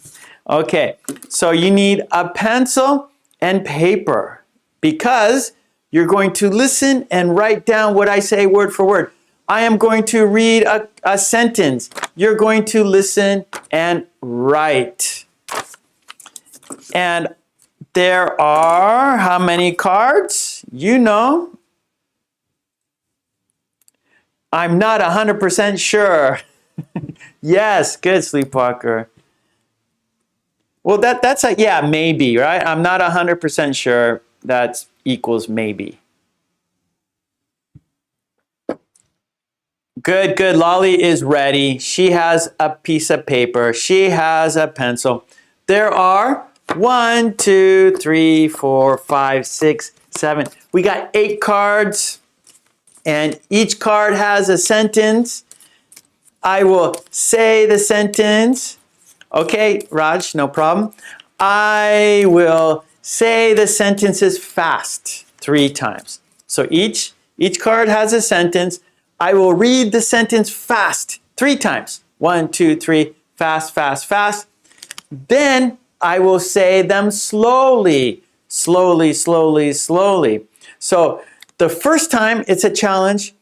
Okay, so you need a pencil and paper because you're going to listen and write down what I say word for word. I am going to read a sentence. You're going to listen and write. And there are how many cards? You know. I'm not 100% sure. Yes, good, Sleepwalker. Well, that's a, yeah, maybe, right? I'm not 100% sure. That equals maybe. Good. Lolly is ready. She has a piece of paper. She has a pencil. There are 1, 2, 3, 4, 5, 6, 7. We got 8 cards, and each card has a sentence. I will say the sentence. Okay, Raj, no problem. I will say the sentences fast 3 times. So each card has a sentence. I will read the sentence fast 3 times. 1, 2, 3, fast. Then I will say them slowly. So the first time, it's a challenge.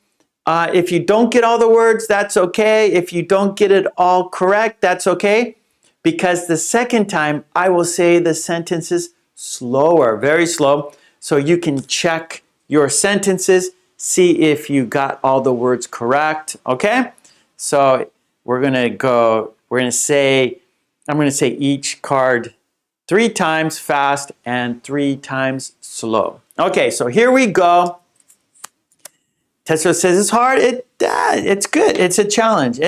If you don't get all the words, that's okay. If you don't get it all correct, that's okay. Because the second time, I will say the sentences slower, very slow. So you can check your sentences, see if you got all the words correct, okay? So I'm gonna say each card 3 times fast and 3 times slow. Okay, so here we go. Tesla says it's hard. It's good. It's a challenge.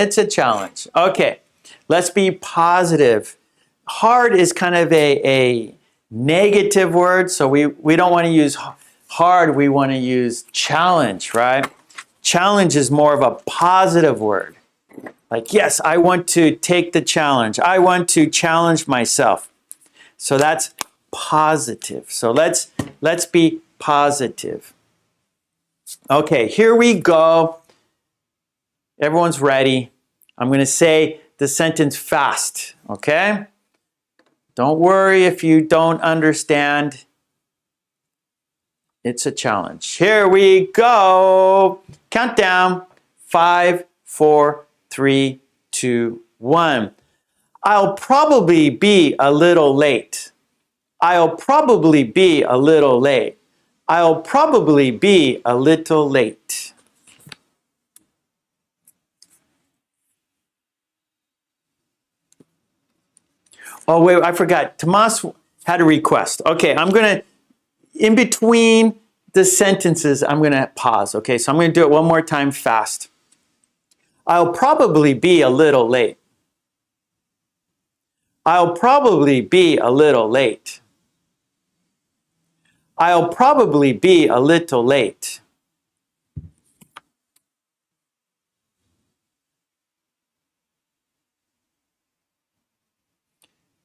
Okay, let's be positive. Hard is kind of a negative word, so we don't want to use hard. We want to use challenge, right? Challenge is more of a positive word. Like, yes, I want to take the challenge. I want to challenge myself. So that's positive. So let's be positive. Okay, here we go. Everyone's ready. I'm going to say the sentence fast, okay? Don't worry if you don't understand. It's a challenge. Here we go. Countdown. 5, 4, 3, 2, 1. I'll probably be a little late. I'll probably be a little late. I'll probably be a little late. Oh, wait, I forgot. Tomas had a request. Okay, I'm going to, in between the sentences, I'm going to pause. Okay, so I'm going to do it one more time fast. I'll probably be a little late. I'll probably be a little late. I'll probably be a little late.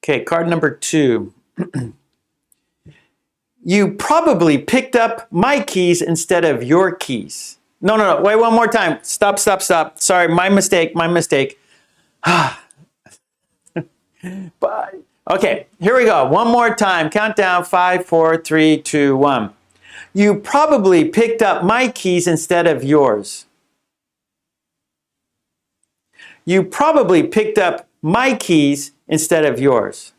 Okay, card number 2. You probably picked up my keys instead of your keys. No, wait, one more time. Stop. Sorry, my mistake. Okay, here we go. One more time. Countdown, 5, 4, 3, 2, 1. You probably picked up my keys instead of yours. You probably picked up my keys instead of yours.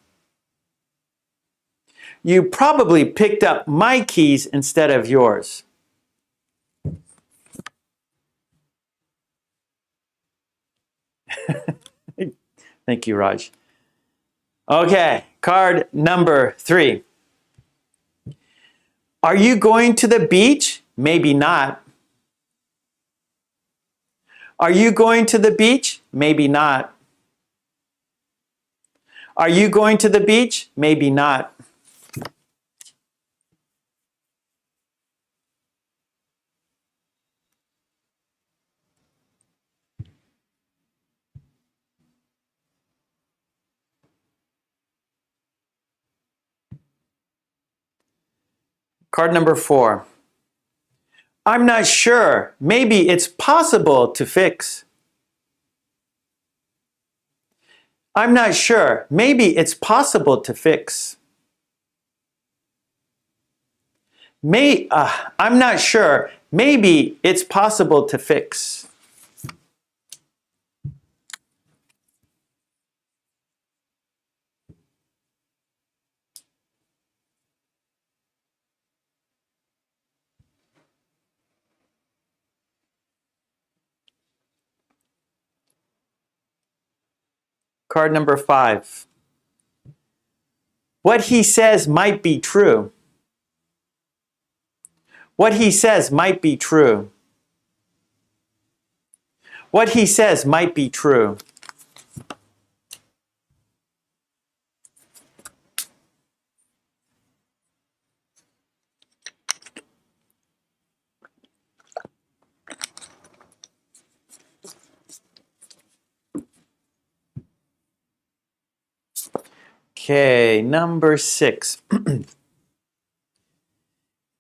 You probably picked up my keys instead of yours. Thank you, Raj. Okay, card number 3. Are you going to the beach? Maybe not. Are you going to the beach? Maybe not. Are you going to the beach? Maybe not. Card number 4. I'm not sure. Maybe it's possible to fix. I'm not sure. Maybe it's possible to fix. I'm not sure. Maybe it's possible to fix. Card number 5. What he says might be true. What he says might be true. What he says might be true. Okay, number 6.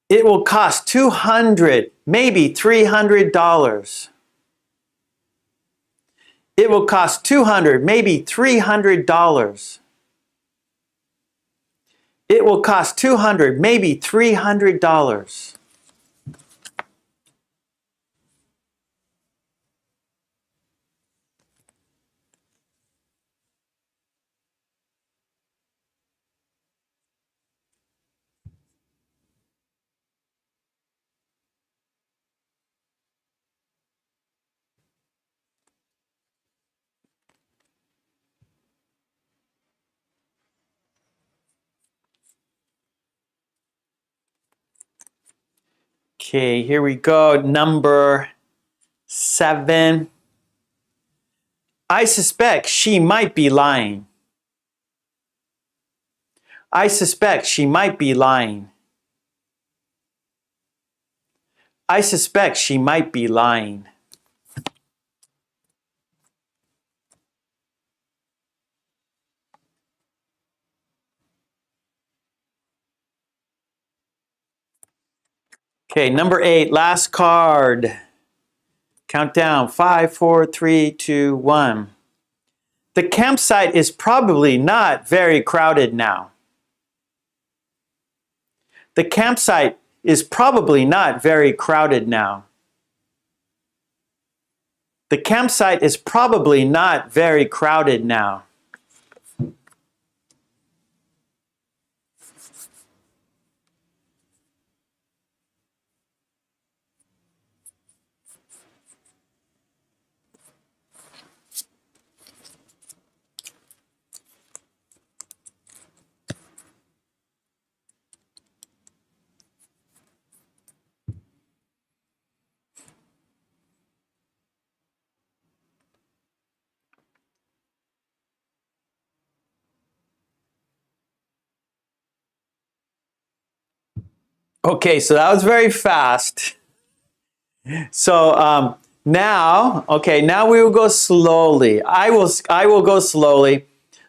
It will cost $200, maybe $300. It will cost $200, maybe $300. It will cost $200, maybe $300. Okay, here we go. Number 7. I suspect she might be lying. I suspect she might be lying. I suspect she might be lying. Okay, number 8, last card. Countdown, 5, 4, 3, 2, 1. The campsite is probably not very crowded now. The campsite is probably not very crowded now. The campsite is probably not very crowded now. Okay, so that was very fast. So now we will go slowly. I will go slowly,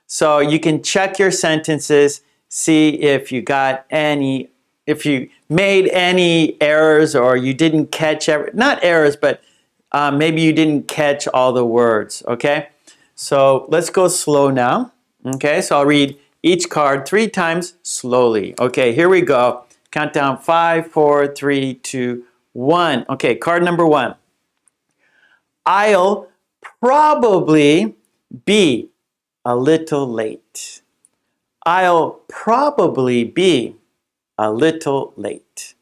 so you can check your sentences, see if you got any, if you made any errors or you didn't catch not errors, but maybe you didn't catch all the words. Okay, so let's go slow now. Okay, so I'll read each card 3 times slowly. Okay, here we go. Count down 5, 4, 3, 2, 1. Okay, card number 1. I'll probably be a little late. I'll probably be a little late.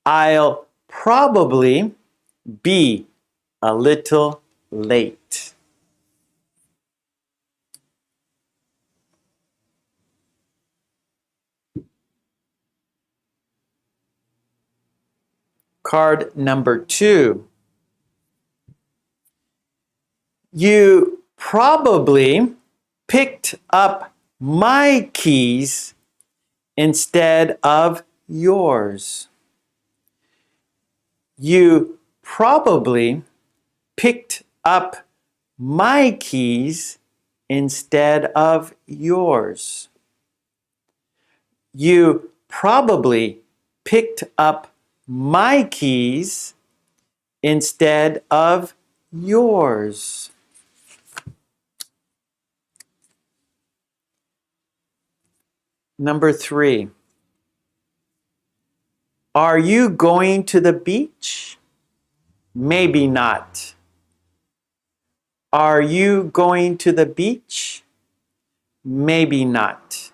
I'll probably be a little late. Card number 2. You probably picked up my keys instead of yours. You probably picked up my keys instead of yours. You probably picked up my keys instead of yours. Number 3. Are you going to the beach? Maybe not. Are you going to the beach? Maybe not.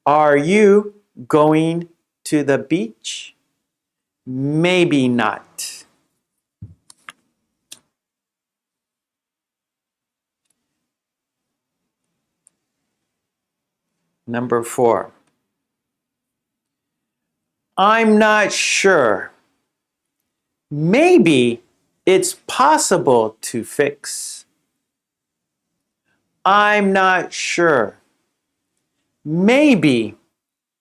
Are you going to the beach? Maybe not. Number 4. I'm not sure. Maybe it's possible to fix. I'm not sure. Maybe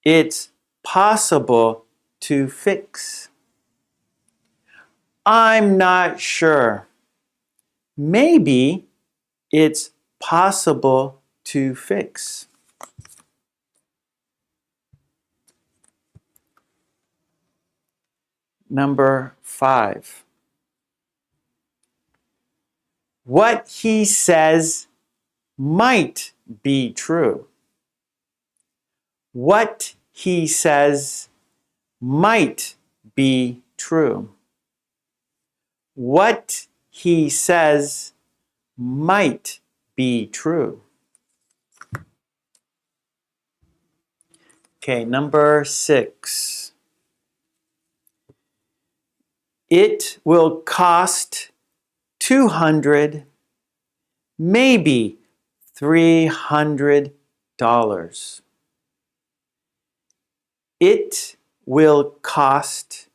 it's possible to fix. I'm not sure. Maybe it's possible to fix. Number 5. What he says might be true. What he says might be true. What he says might be true. Okay, number 6. It will cost $200, maybe $300. It will cost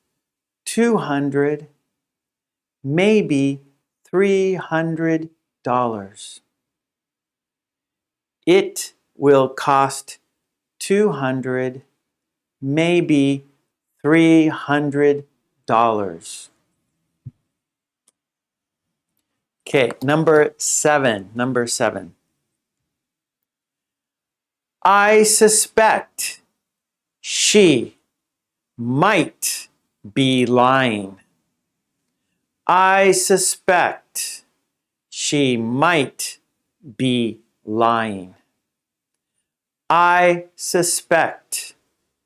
$200, maybe $300. It will cost $200, maybe $300. Okay, number 7. Number 7. I suspect she might be lying. I suspect she might be lying. I suspect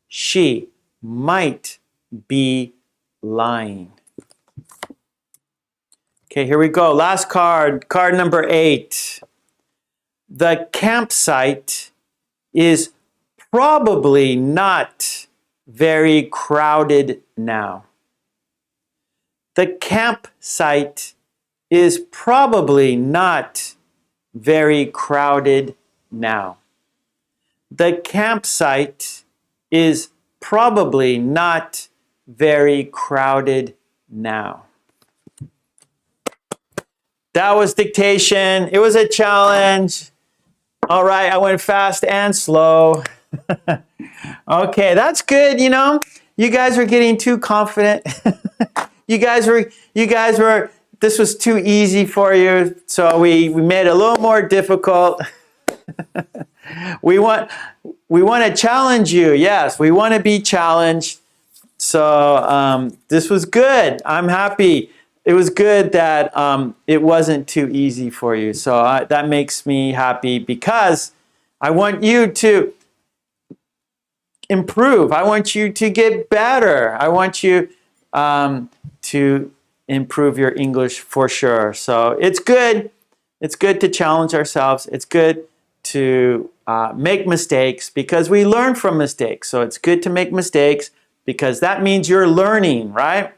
she might be lying. Okay, here we go. Last card, card number 8. The campsite is probably not very crowded now. The campsite is probably not very crowded now. The campsite is probably not very crowded now. That was dictation. It was a challenge. All right, I went fast and slow. Okay, that's good, you know. You guys are getting too confident. you guys were, this was too easy for you, so we made it a little more difficult. we want to challenge you. Yes, we want to be challenged. So this was good. I'm happy. It was good that it wasn't too easy for you. So that makes me happy because I want you to improve. I want you to get better. I want you to improve your English for sure. So it's good. It's good to challenge ourselves. It's good to make mistakes because we learn from mistakes. So it's good to make mistakes because that means you're learning, right?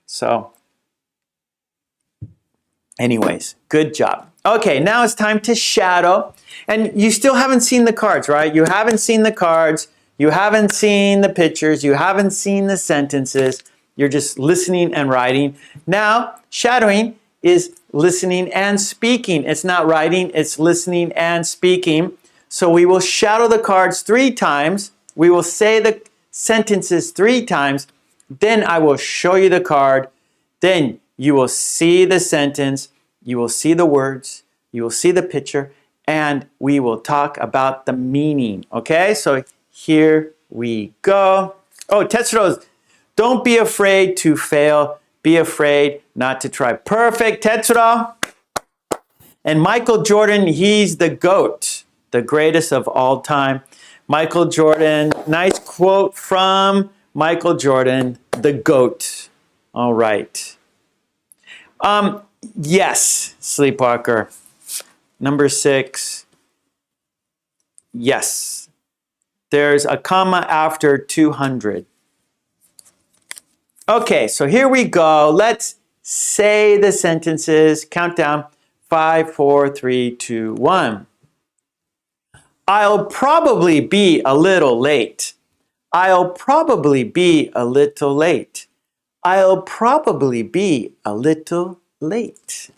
So anyways, good job. Okay, now it's time to shadow. And you still haven't seen the cards, right? You haven't seen the cards. You haven't seen the pictures. You haven't seen the sentences. You're just listening and writing. Now, shadowing is listening and speaking. It's not writing, it's listening and speaking. So we will shadow the cards 3 times. We will say the sentences 3 times. Then I will show you the card. Then you will see the sentence. You will see the words. You will see the picture. And we will talk about the meaning. Okay? So here we go. Oh, Tetsuro, don't be afraid to fail. Be afraid not to try. Perfect, Tetsuro. And Michael Jordan, he's the GOAT, the greatest of all time. Michael Jordan, nice quote from Michael Jordan, the GOAT. All right. Yes, Sleepwalker. Number 6. Yes. There's a comma after 200. Okay, so here we go. Let's say the sentences. Countdown. 5, 4, 3, 2, 1. I'll probably be a little late. I'll probably be a little late. I'll probably be a little late.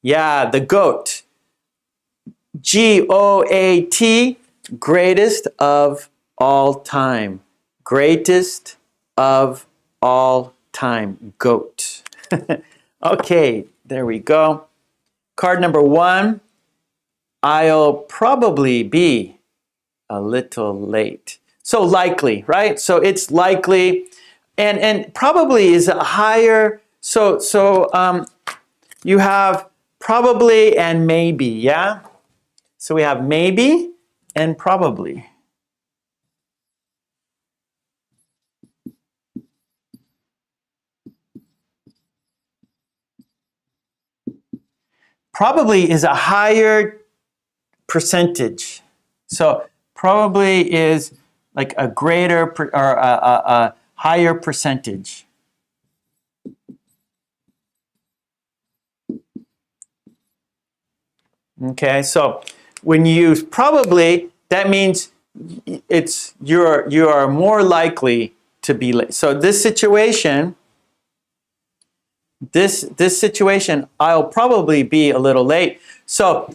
Yeah, the GOAT. G-O-A-T, greatest of all time. Greatest of all time. GOAT. Okay, there we go. Card number 1. I'll probably be a little late. So likely, right? So it's likely, and probably is a higher. So you have probably and maybe, yeah. So we have maybe and probably. Probably is a higher percentage. So probably is like a greater or a higher percentage. Okay, so when you use probably, that means you are more likely to be late. So this situation, I'll probably be a little late. So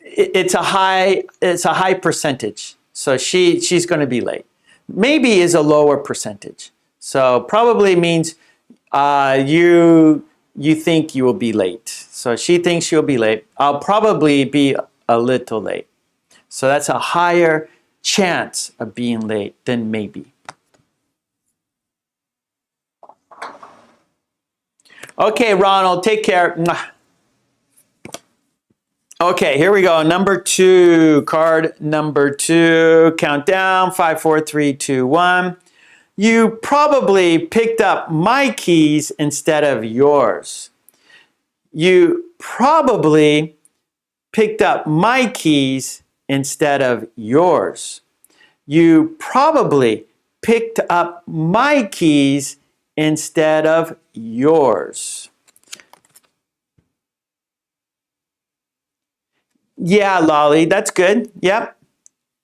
it's a high percentage. So she's going to be late. Maybe is a lower percentage. So probably means you think you will be late. So she thinks she'll be late. I'll probably be a little late. So that's a higher chance of being late than maybe. Okay, Ronald, take care. Okay, here we go. Number 2, card number 2. Countdown, 5, 4, 3, 2, 1. You probably picked up my keys instead of yours. You probably picked up my keys instead of yours. You probably picked up my keys instead of yours. Yeah, Lolly, that's good. Yep.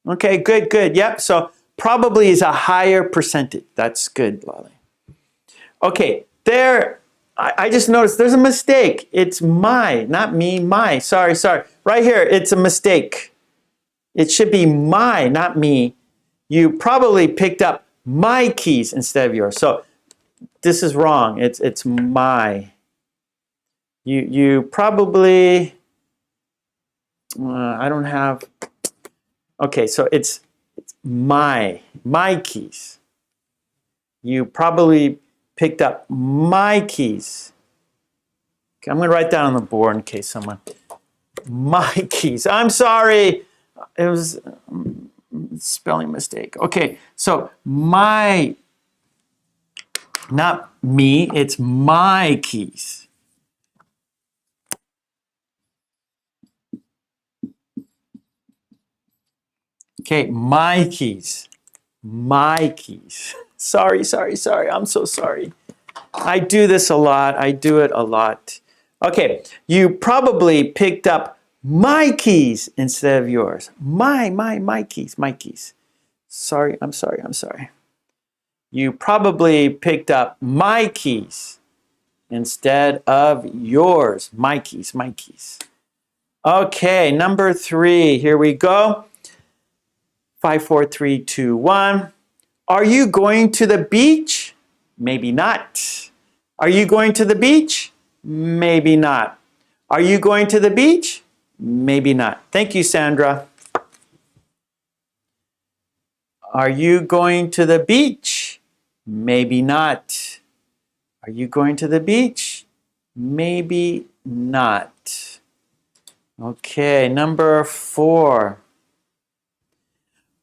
Okay, good. Yep. So probably is a higher percentage. That's good, Lolly. Okay, there, I just noticed there's a mistake. It's my, not me, my. Sorry. Right here, it's a mistake. It should be my, not me. you probably picked up my keys instead of yours. So this is wrong. It's my. You probably, I don't have, okay, so it's my keys. You probably picked up my keys. Okay, I'm going to write down on the board in case someone, my keys. I'm sorry. It was a spelling mistake. Okay, so my, not me, it's my keys. Okay, my keys. My keys. Sorry. I'm so sorry. I do this a lot. I do it a lot. Okay, you probably picked up my keys instead of yours. My keys, my keys. Sorry, I'm sorry. You probably picked up my keys instead of yours. My keys, my keys. Okay, number 3. Here we go. 5, 4, 3, 2, 1. Are you going to the beach? Maybe not. Are you going to the beach? Maybe not. Are you going to the beach? Maybe not. Thank you, Sandra. Are you going to the beach? Maybe not. Are you going to the beach? Maybe not. Okay, number 4.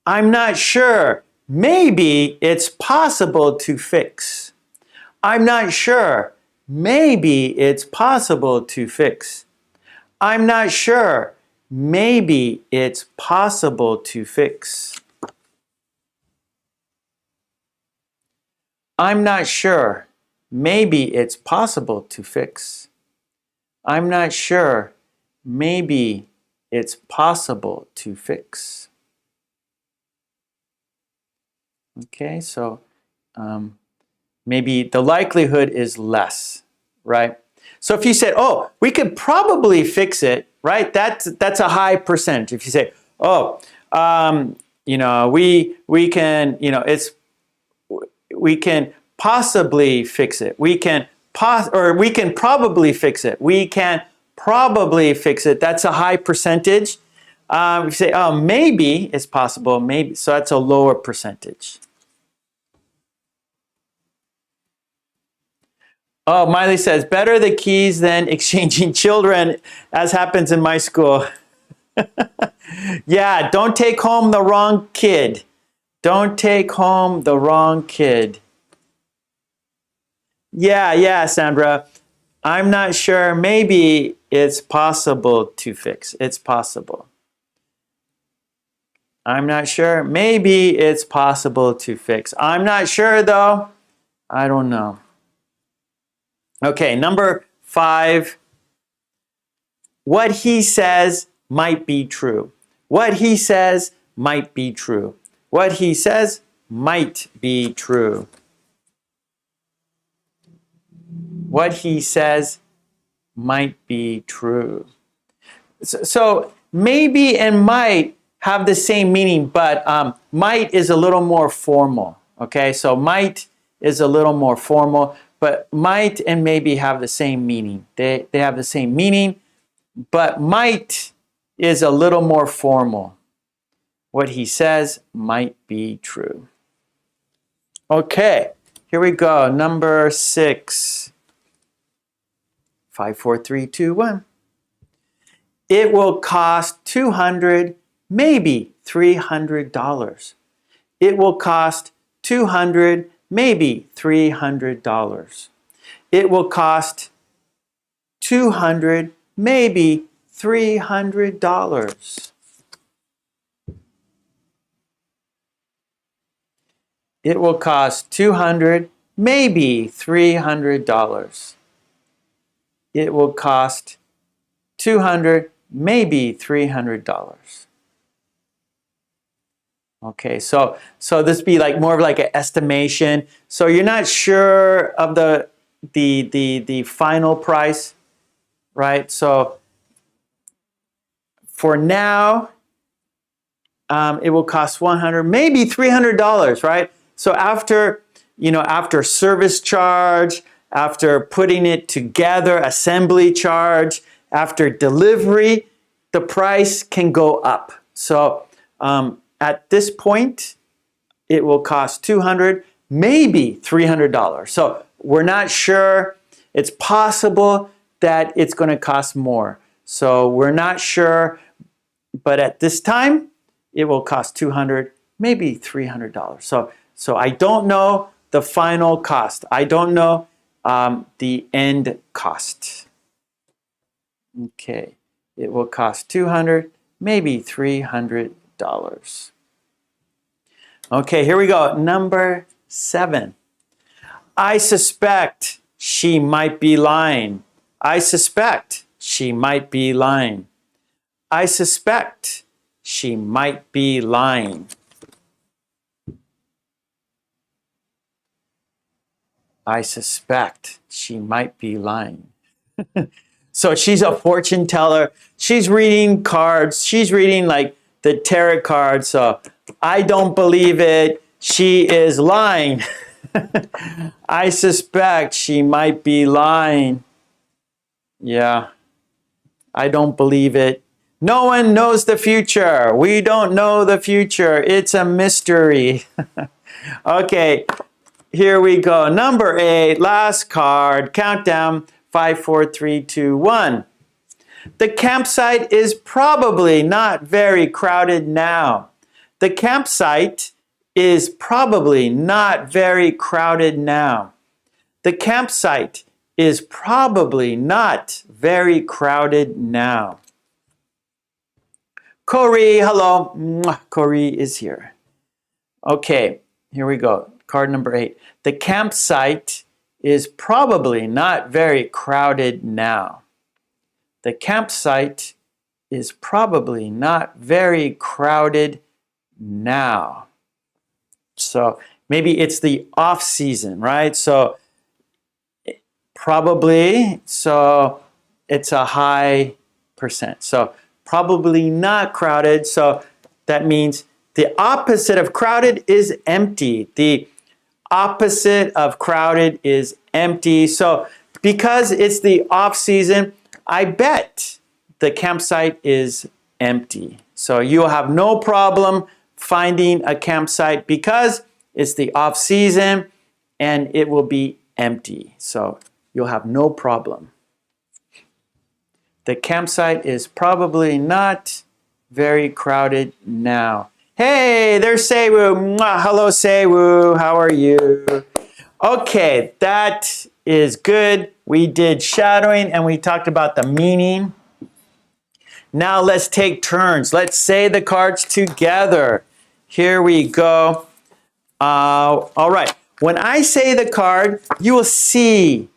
I'm not sure. Maybe it's possible to fix. I'm not sure. Maybe it's possible to fix. I'm not sure. Maybe it's possible to fix. I'm not sure. Maybe it's possible to fix. I'm not sure. Maybe it's possible to fix. Okay, so maybe the likelihood is less, right? So if you said, oh, we could probably fix it, right? That's a high percentage. If you say, oh, you know, we can, you know, we can possibly fix it. We can probably fix it. We can probably fix it. That's a high percentage. If you say, oh, maybe it's possible, maybe, so that's a lower percentage. Oh, Miley says, better the keys than exchanging children, as happens in my school. Yeah, don't take home the wrong kid. Don't take home the wrong kid. Yeah, Sandra. I'm not sure. Maybe it's possible to fix. It's possible. I'm not sure. Maybe it's possible to fix. I'm not sure, though. I don't know. Okay, number 5. What he says might be true. What he says might be true. What he says might be true. What he says might be true. So maybe and might have the same meaning, but might is a little more formal. Okay, so might is a little more formal, but might and maybe have the same meaning. They have the same meaning, but might is a little more formal. What he says might be true. Okay, here we go. Number 6. 5, 4, 3, 2, 1. It will cost $200, maybe $300. It will cost $200, maybe $300. It will cost $200, maybe $300. It will cost $200, maybe $300. It will cost $200, maybe $300. Okay, so this be like more of like an estimation. So you're not sure of the final price, right? So for now, it will cost $100, maybe $300, right? So after, after service charge, after putting it together, assembly charge, after delivery, the price can go up. So at this point, it will cost $200, maybe $300. So we're not sure. It's possible that it's going to cost more. So we're not sure, but at this time, it will cost $200, maybe $300. So I don't know the final cost. I don't know the end cost. Okay, it will cost $200, maybe $300. Okay, here we go. Number 7. I suspect she might be lying. I suspect she might be lying. I suspect she might be lying. I suspect she might be lying. So she's a fortune teller. She's reading cards. She's reading like the tarot cards. So I don't believe it. She is lying. I suspect she might be lying. Yeah, I don't believe it. No one knows the future. We don't know the future. It's a mystery. Okay, here we go. Number 8, last card. Countdown. 5, 4, 3, 2, 1. The campsite is probably not very crowded now. The campsite is probably not very crowded now. The campsite is probably not very crowded now. Corey, hello. Corey is here. Okay, here we go. Card number 8. The campsite is probably not very crowded now. The campsite is probably not very crowded now. So maybe it's the off season, right? So probably, so it's a high percent. So probably not crowded. So that means the opposite of crowded is empty. The opposite of crowded is empty. So because it's the off season, I bet the campsite is empty. So you'll have no problem finding a campsite because it's the off season and it will be empty. So you'll have no problem. The campsite is probably not very crowded now. Hey, there's Seiwu. Hello, Seiwu. How are you? Okay, that is good. We did shadowing and we talked about the meaning. Now let's take turns. Let's say the cards together. Here we go. All right. When I say the card, you will see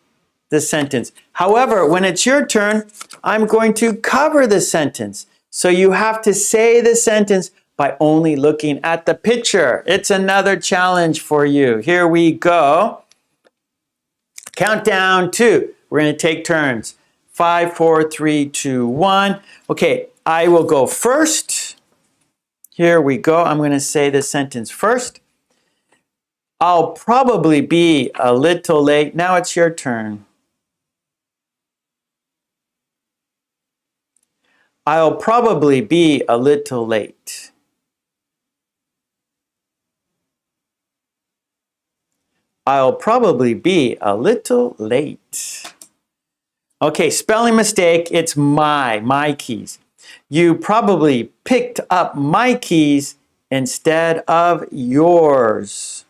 the sentence. However, when it's your turn, I'm going to cover the sentence. So you have to say the sentence by only looking at the picture. It's another challenge for you. Here we go. Countdown 2. We're going to take turns. 5, 4, 3, 2, 1. Okay, I will go first. Here we go. I'm going to say the sentence first. I'll probably be a little late. Now it's your turn. I'll probably be a little late. I'll probably be a little late. Okay, spelling mistake. It's my keys. You probably picked up my keys instead of yours.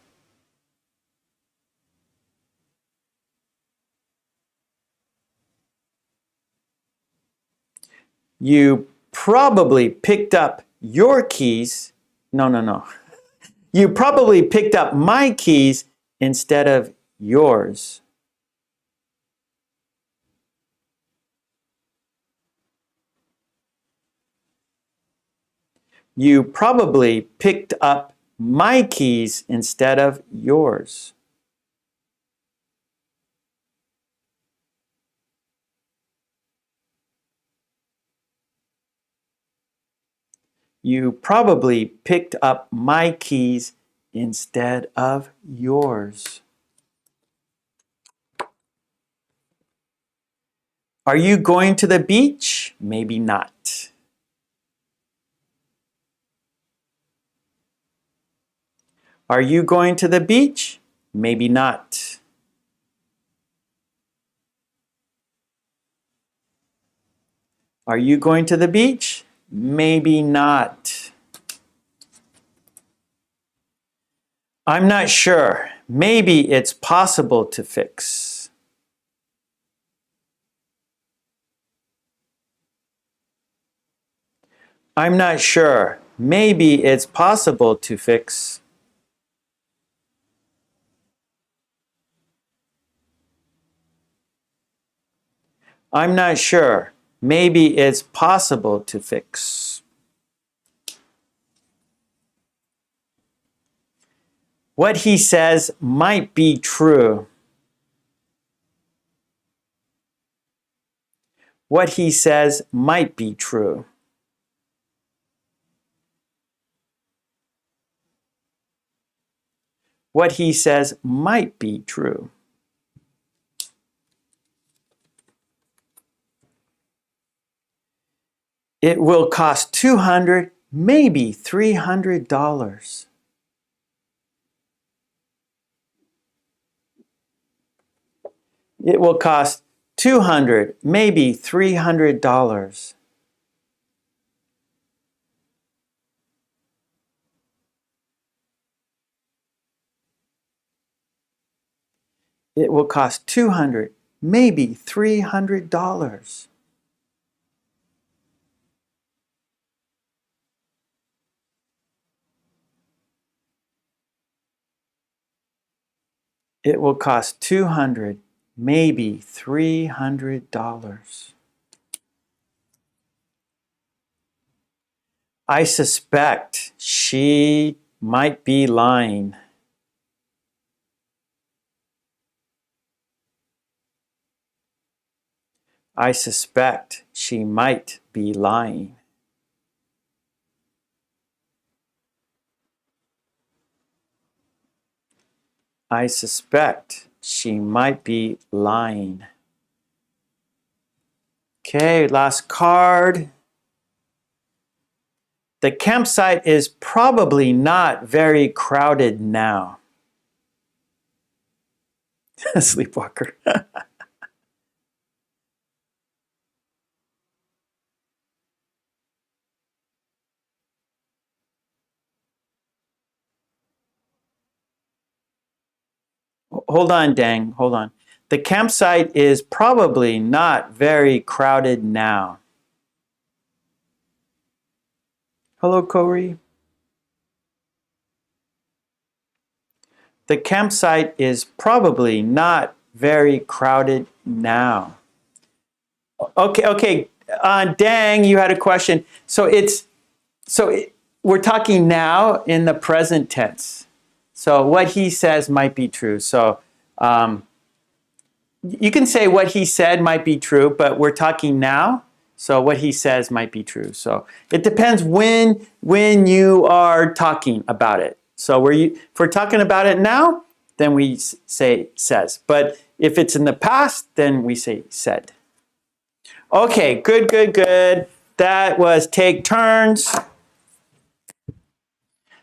You probably picked up your keys. No. You probably picked up my keys instead of yours. You probably picked up my keys instead of yours. You probably picked up my keys instead of yours. Are you going to the beach? Maybe not. Are you going to the beach? Maybe not. Are you going to the beach? Maybe not. I'm not sure. Maybe it's possible to fix. I'm not sure. Maybe it's possible to fix. I'm not sure. Maybe it's possible to fix. What he says might be true. What he says might be true. What he says might be true. It will cost $200, maybe $300. It will cost $200, maybe $300. It will cost $200, maybe $300. It will cost $200, maybe $300. I suspect she might be lying. I suspect she might be lying. I suspect she might be lying. Okay, last card. The campsite is probably not very crowded now. Sleepwalker. Hold on, Dang. Hold on. The campsite is probably not very crowded now. Hello, Corey. The campsite is probably not very crowded now. Okay. Dang, you had a question. We're talking now in the present tense. So what he says might be true. So you can say what he said might be true, but we're talking now. So what he says might be true. So it depends when you are talking about it. So if we're talking about it now, then we say says. But if it's in the past, then we say said. Okay, good. That was take turns.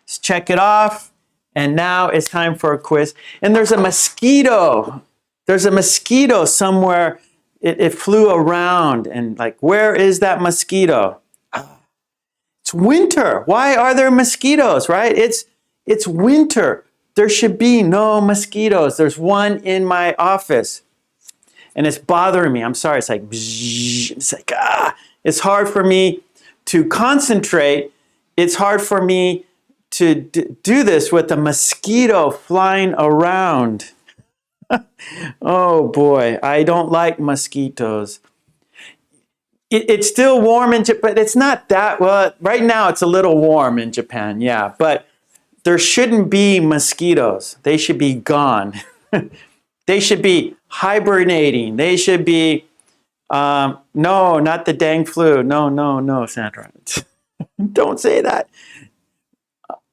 Let's check it off. And now it's time for a quiz. And there's a mosquito. There's a mosquito somewhere. It flew around. And like, where is that mosquito? It's winter. Why are there mosquitoes, right? It's winter. There should be no mosquitoes. There's one in my office. And it's bothering me. I'm sorry. It's like, bzz. It's like, It's hard for me to concentrate. It's hard for me to do this with a mosquito flying around. Oh boy, I don't like mosquitoes. It's still warm in Japan, but it's not that, well, right now it's a little warm in Japan, yeah, but there shouldn't be mosquitoes. They should be gone. They should be hibernating. They should be, no, not the dang flu. No, Sandra. Don't say that.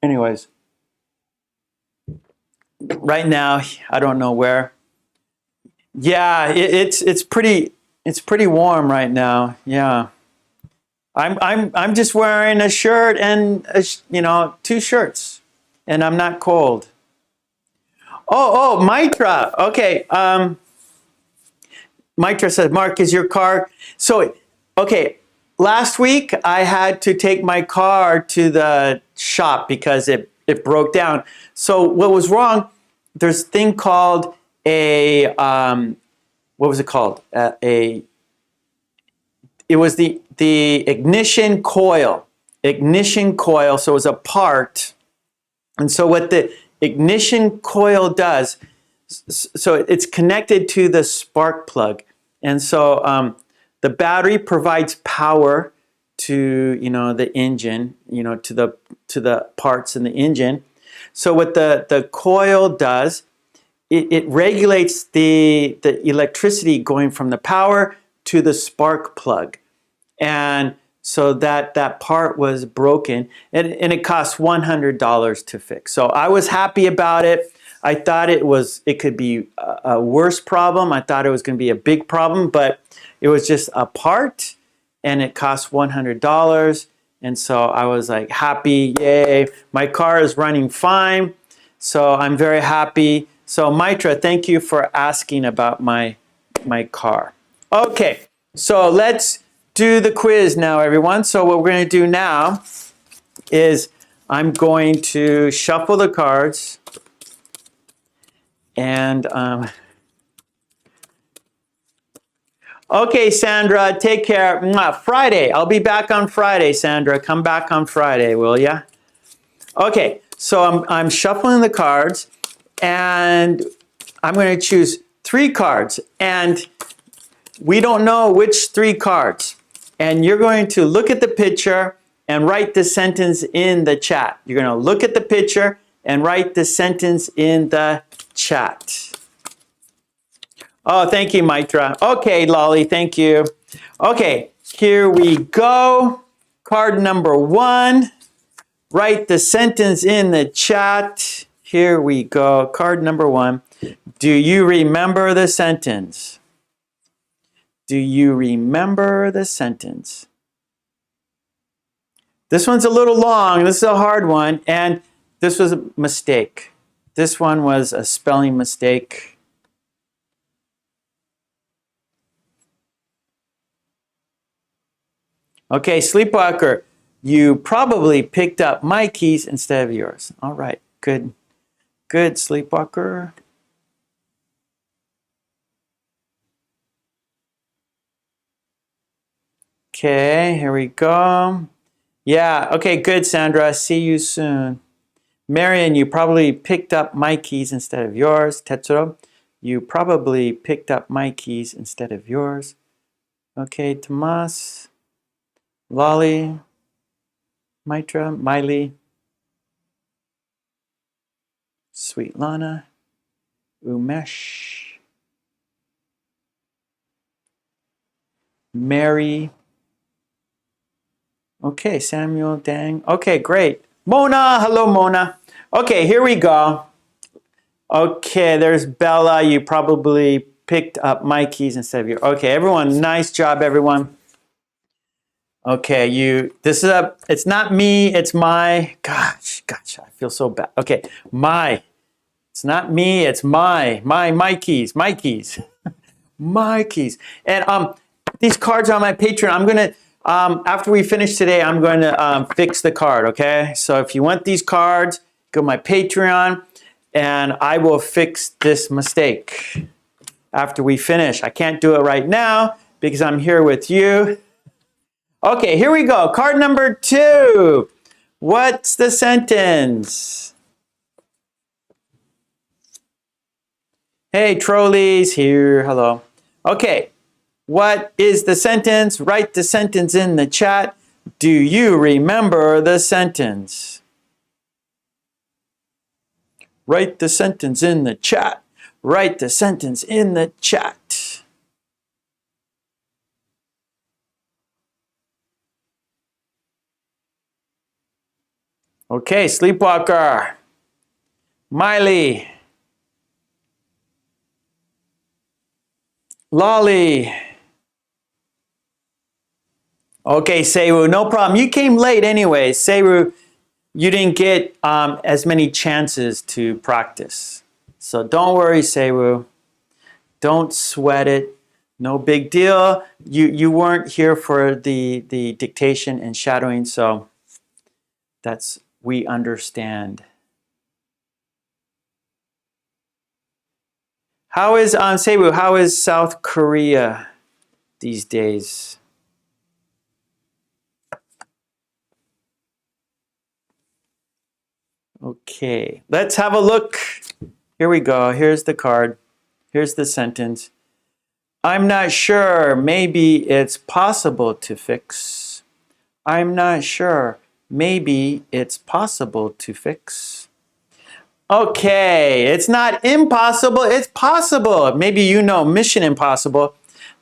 Anyways, right now, I don't know where. Yeah, it's pretty warm right now. Yeah. I'm just wearing a shirt and two shirts, and I'm not cold. Oh, Mitra. Okay. Mitra says, Mark, is your car? So, okay. Last week I had to take my car to the shop because it broke down. So what was wrong? There's a thing called a what was it called? It was the ignition coil. Ignition coil. So it was a part. And so what the ignition coil does, so it's connected to the spark plug. And so the battery provides power to the engine, to the parts in the engine. So what the coil does, it regulates the electricity going from the power to the spark plug. And so that part was broken, and it cost $100 to fix. So I was happy about it. I thought it could be a worse problem. I thought it was going to be a big problem, but it was just a part, and it cost $100. And so I was like happy, yay! My car is running fine, so I'm very happy. So Mitra, thank you for asking about my car. Okay, so let's do the quiz now, everyone. So what we're going to do now is I'm going to shuffle the cards, and okay, Sandra, take care. Mwah. Friday, I'll be back on Friday, Sandra. Come back on Friday, will ya? Okay, so I'm shuffling the cards, and I'm going to choose 3 cards, and we don't know which 3 cards. And you're going to look at the picture and write the sentence in the chat. You're going to look at the picture and write the sentence in the chat. Oh, thank you, Mitra. Okay, Lolly, thank you. Okay, here we go. Card number 1. Write the sentence in the chat. Here we go. Card number 1. Do you remember the sentence? Do you remember the sentence? This one's a little long. This is a hard one. And this was a mistake. This one was a spelling mistake. Okay, Sleepwalker, you probably picked up my keys instead of yours. All right, good. Good, Sleepwalker. Okay, here we go. Yeah, okay, good, Sandra. See you soon. Marion, you probably picked up my keys instead of yours. Tetsuro, you probably picked up my keys instead of yours. Okay, Tomas, Lolly, Mitra, Miley, Sweet Lana, Umesh, Mary. Okay, Samuel, Dang. Okay, great. Mona, hello, Mona. Okay, here we go. Okay, there's Bella. You probably picked up my keys instead of yours. Okay, everyone, nice job, everyone. Okay, it's not me, it's my, gosh, I feel so bad. Okay, it's not me, it's my keys, my keys. My keys. And these cards are on my Patreon. I'm going to, after we finish today, I'm going to fix the card, okay? So if you want these cards, go to my Patreon, and I will fix this mistake after we finish. I can't do it right now because I'm here with you. Okay, here we go. Card number 2. What's the sentence? Hey, trolleys, here. Hello. Okay, what is the sentence? Write the sentence in the chat. Do you remember the sentence? Write the sentence in the chat. Write the sentence in the chat. Okay, Sleepwalker. Miley. Lolly. Okay, Seiwu, no problem. You came late anyway. Seiwu, you didn't get as many chances to practice. So don't worry, Seiwu. Don't sweat it. No big deal. You weren't here for the dictation and shadowing, so we understand. How is Seiwu? How is South Korea these days? Okay, let's have a look. Here we go. Here's the card. Here's the sentence. I'm not sure. Maybe it's possible to fix. I'm not sure. Maybe it's possible to fix. Okay, it's not impossible. It's possible. Maybe you know Mission Impossible.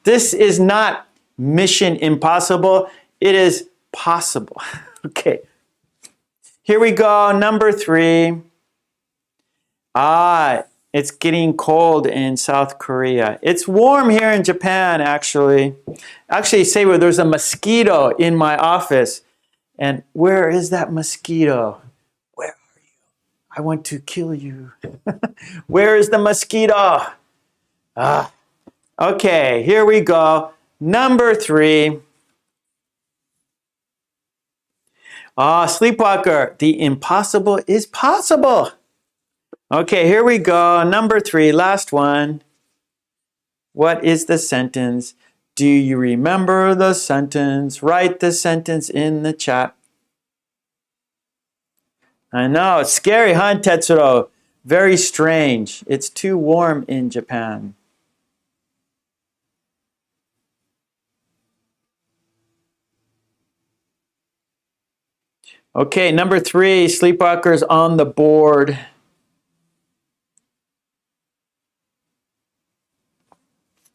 This is not Mission Impossible. It is possible. Okay. Here we go, number 3. It's getting cold in South Korea. It's warm here in Japan, actually. Actually, Seiwu, there's a mosquito in my office. And where is that mosquito? Where are you? I want to kill you. Where is the mosquito? Okay, here we go. Number 3. Sleepwalker, the impossible is possible. Okay, here we go. Number 3, last one. What is the sentence? Do you remember the sentence? Write the sentence in the chat. I know, it's scary, huh, Tetsuro? Very strange. It's too warm in Japan. Okay, number 3, Sleepwalker's on the board.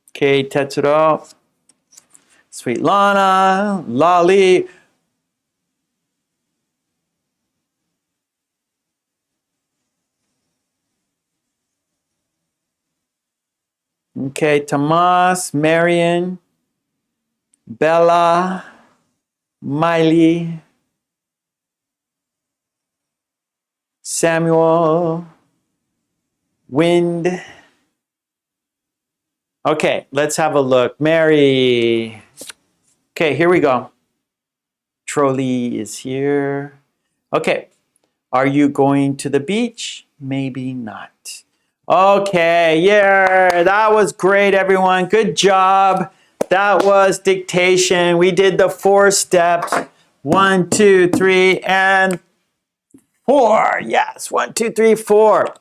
Okay, Tetsuro, Sweet Lana, Lolly. Okay, Tomas, Marion, Bella, Miley, Samuel, Wind. Okay, let's have a look. Mary. Okay, here we go. Trolley is here. Okay, are you going to the beach? Maybe not. Okay, yeah, that was great, everyone. Good job. That was dictation. We did the 4 steps. 1, 2, 3, and 4. Yes, 1, 2, 3, 4.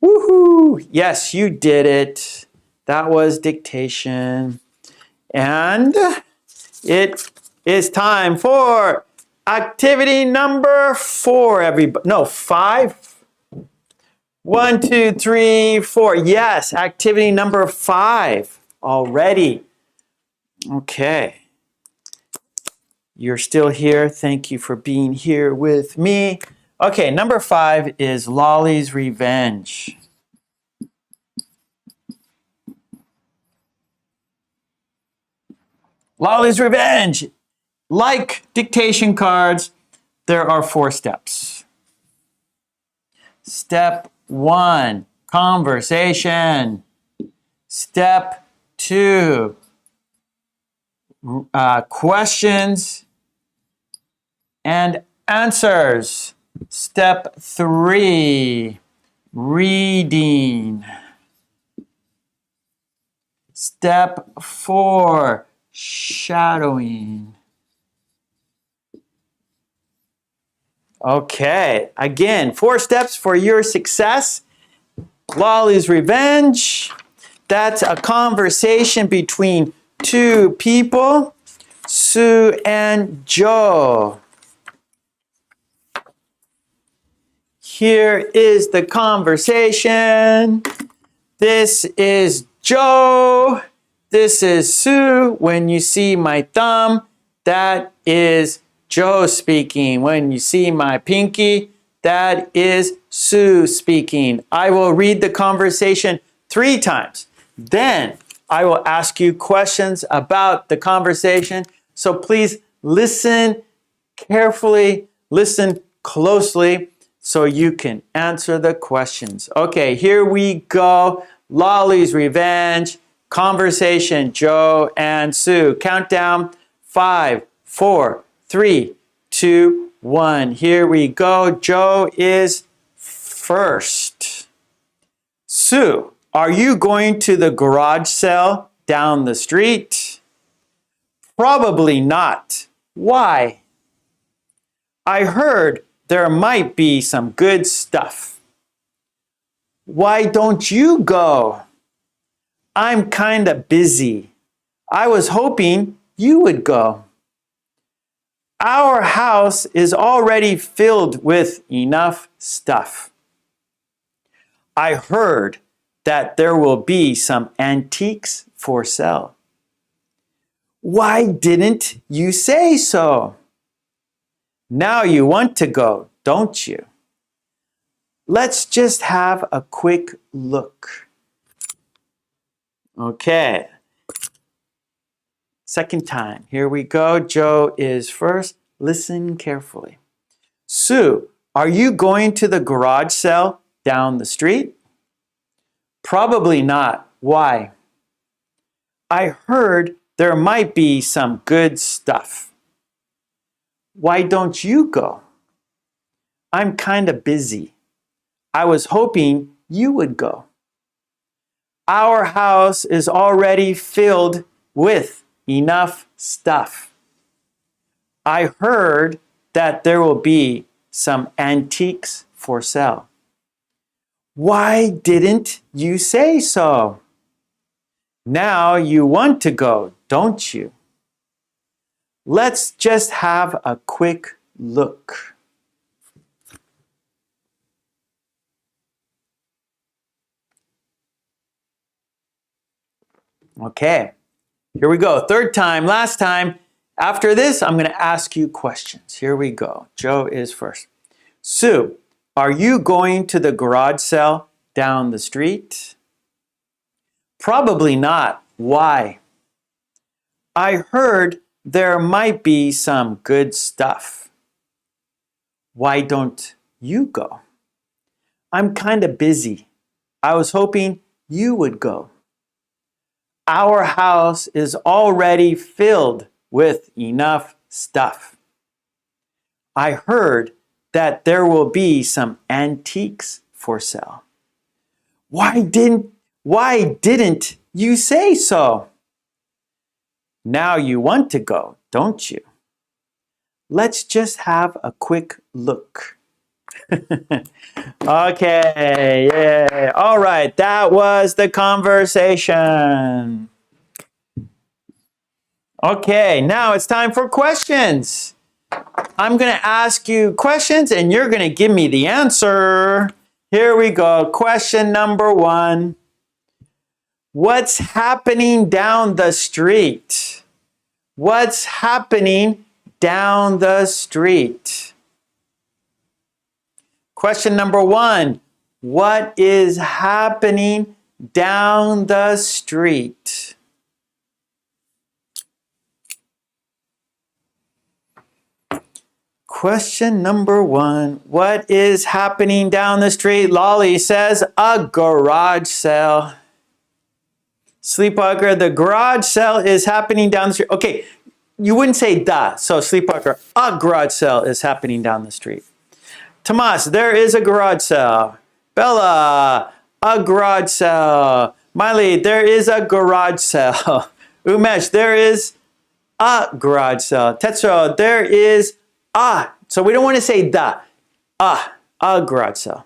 Woohoo! Yes, you did it. That was dictation. And it is time for activity number 4, everybody. No, 5. 1, 2, 3, 4. Yes, activity number 5 already. Okay. You're still here. Thank you for being here with me. Okay, number 5 is Lolly's Revenge. Lolly's Revenge. Like dictation cards, there are 4 steps. Step 1, conversation. Step 2, questions and answers. Step 3, reading. Step 4, shadowing. Okay, again, 4 steps for your success. Lolly's Revenge. That's a conversation between 2 people, Sue and Joe. Here is the conversation. This is Joe. This is Sue. When you see my thumb, that is Joe speaking. When you see my pinky, that is Sue speaking. I will read the conversation 3 times. Then I will ask you questions about the conversation. So please listen carefully, listen closely so you can answer the questions. Okay, here we go. Lolly's Revenge, conversation, Joe and Sue. Countdown, 5, 4, 3, 2, 1. Here we go. Joe is first. Sue, are you going to the garage sale down the street? Probably not. Why? I heard there might be some good stuff. Why don't you go? I'm kind of busy. I was hoping you would go. Our house is already filled with enough stuff. I heard that there will be some antiques for sale. Why didn't you say so? Now you want to go, don't you? Let's just have a quick look. Okay. Second time. Here we go. Joe is first. Listen carefully. Sue, are you going to the garage sale down the street? Probably not. Why? I heard there might be some good stuff. Why don't you go? I'm kind of busy. I was hoping you would go. Our house is already filled with enough stuff. I heard that there will be some antiques for sale. Why didn't you say so? Now you want to go, don't you? Let's just have a quick look. Okay, here we go. Third time, last time. After this, I'm going to ask you questions. Here we go. Joe is first. Sue, are you going to the garage sale down the street? Probably not. Why? I heard there might be some good stuff. Why don't you go? I'm kind of busy. I was hoping you would go. Our house is already filled with enough stuff. I heard that there will be some antiques for sale. Why didn't you say so? Now you want to go, don't you? Let's just have a quick look. Okay, yeah. All right, that was the conversation. Okay, now it's time for questions. I'm going to ask you questions and you're going to give me the answer. Here we go. Question number 1. What's happening down the street? What's happening down the street? Question number 1. What is happening down the street? Question number 1. What is happening down the street? Lolly says a garage sale. Sleepwalker, the garage sale is happening down the street. Okay, you wouldn't say da. So Sleepwalker, a garage sale is happening down the street. Tomas, there is a garage sale. Bella, a garage sale. Miley, there is a garage sale. Umesh, there is a garage sale. Tetsuo, there is a. So we don't want to say da. A garage sale.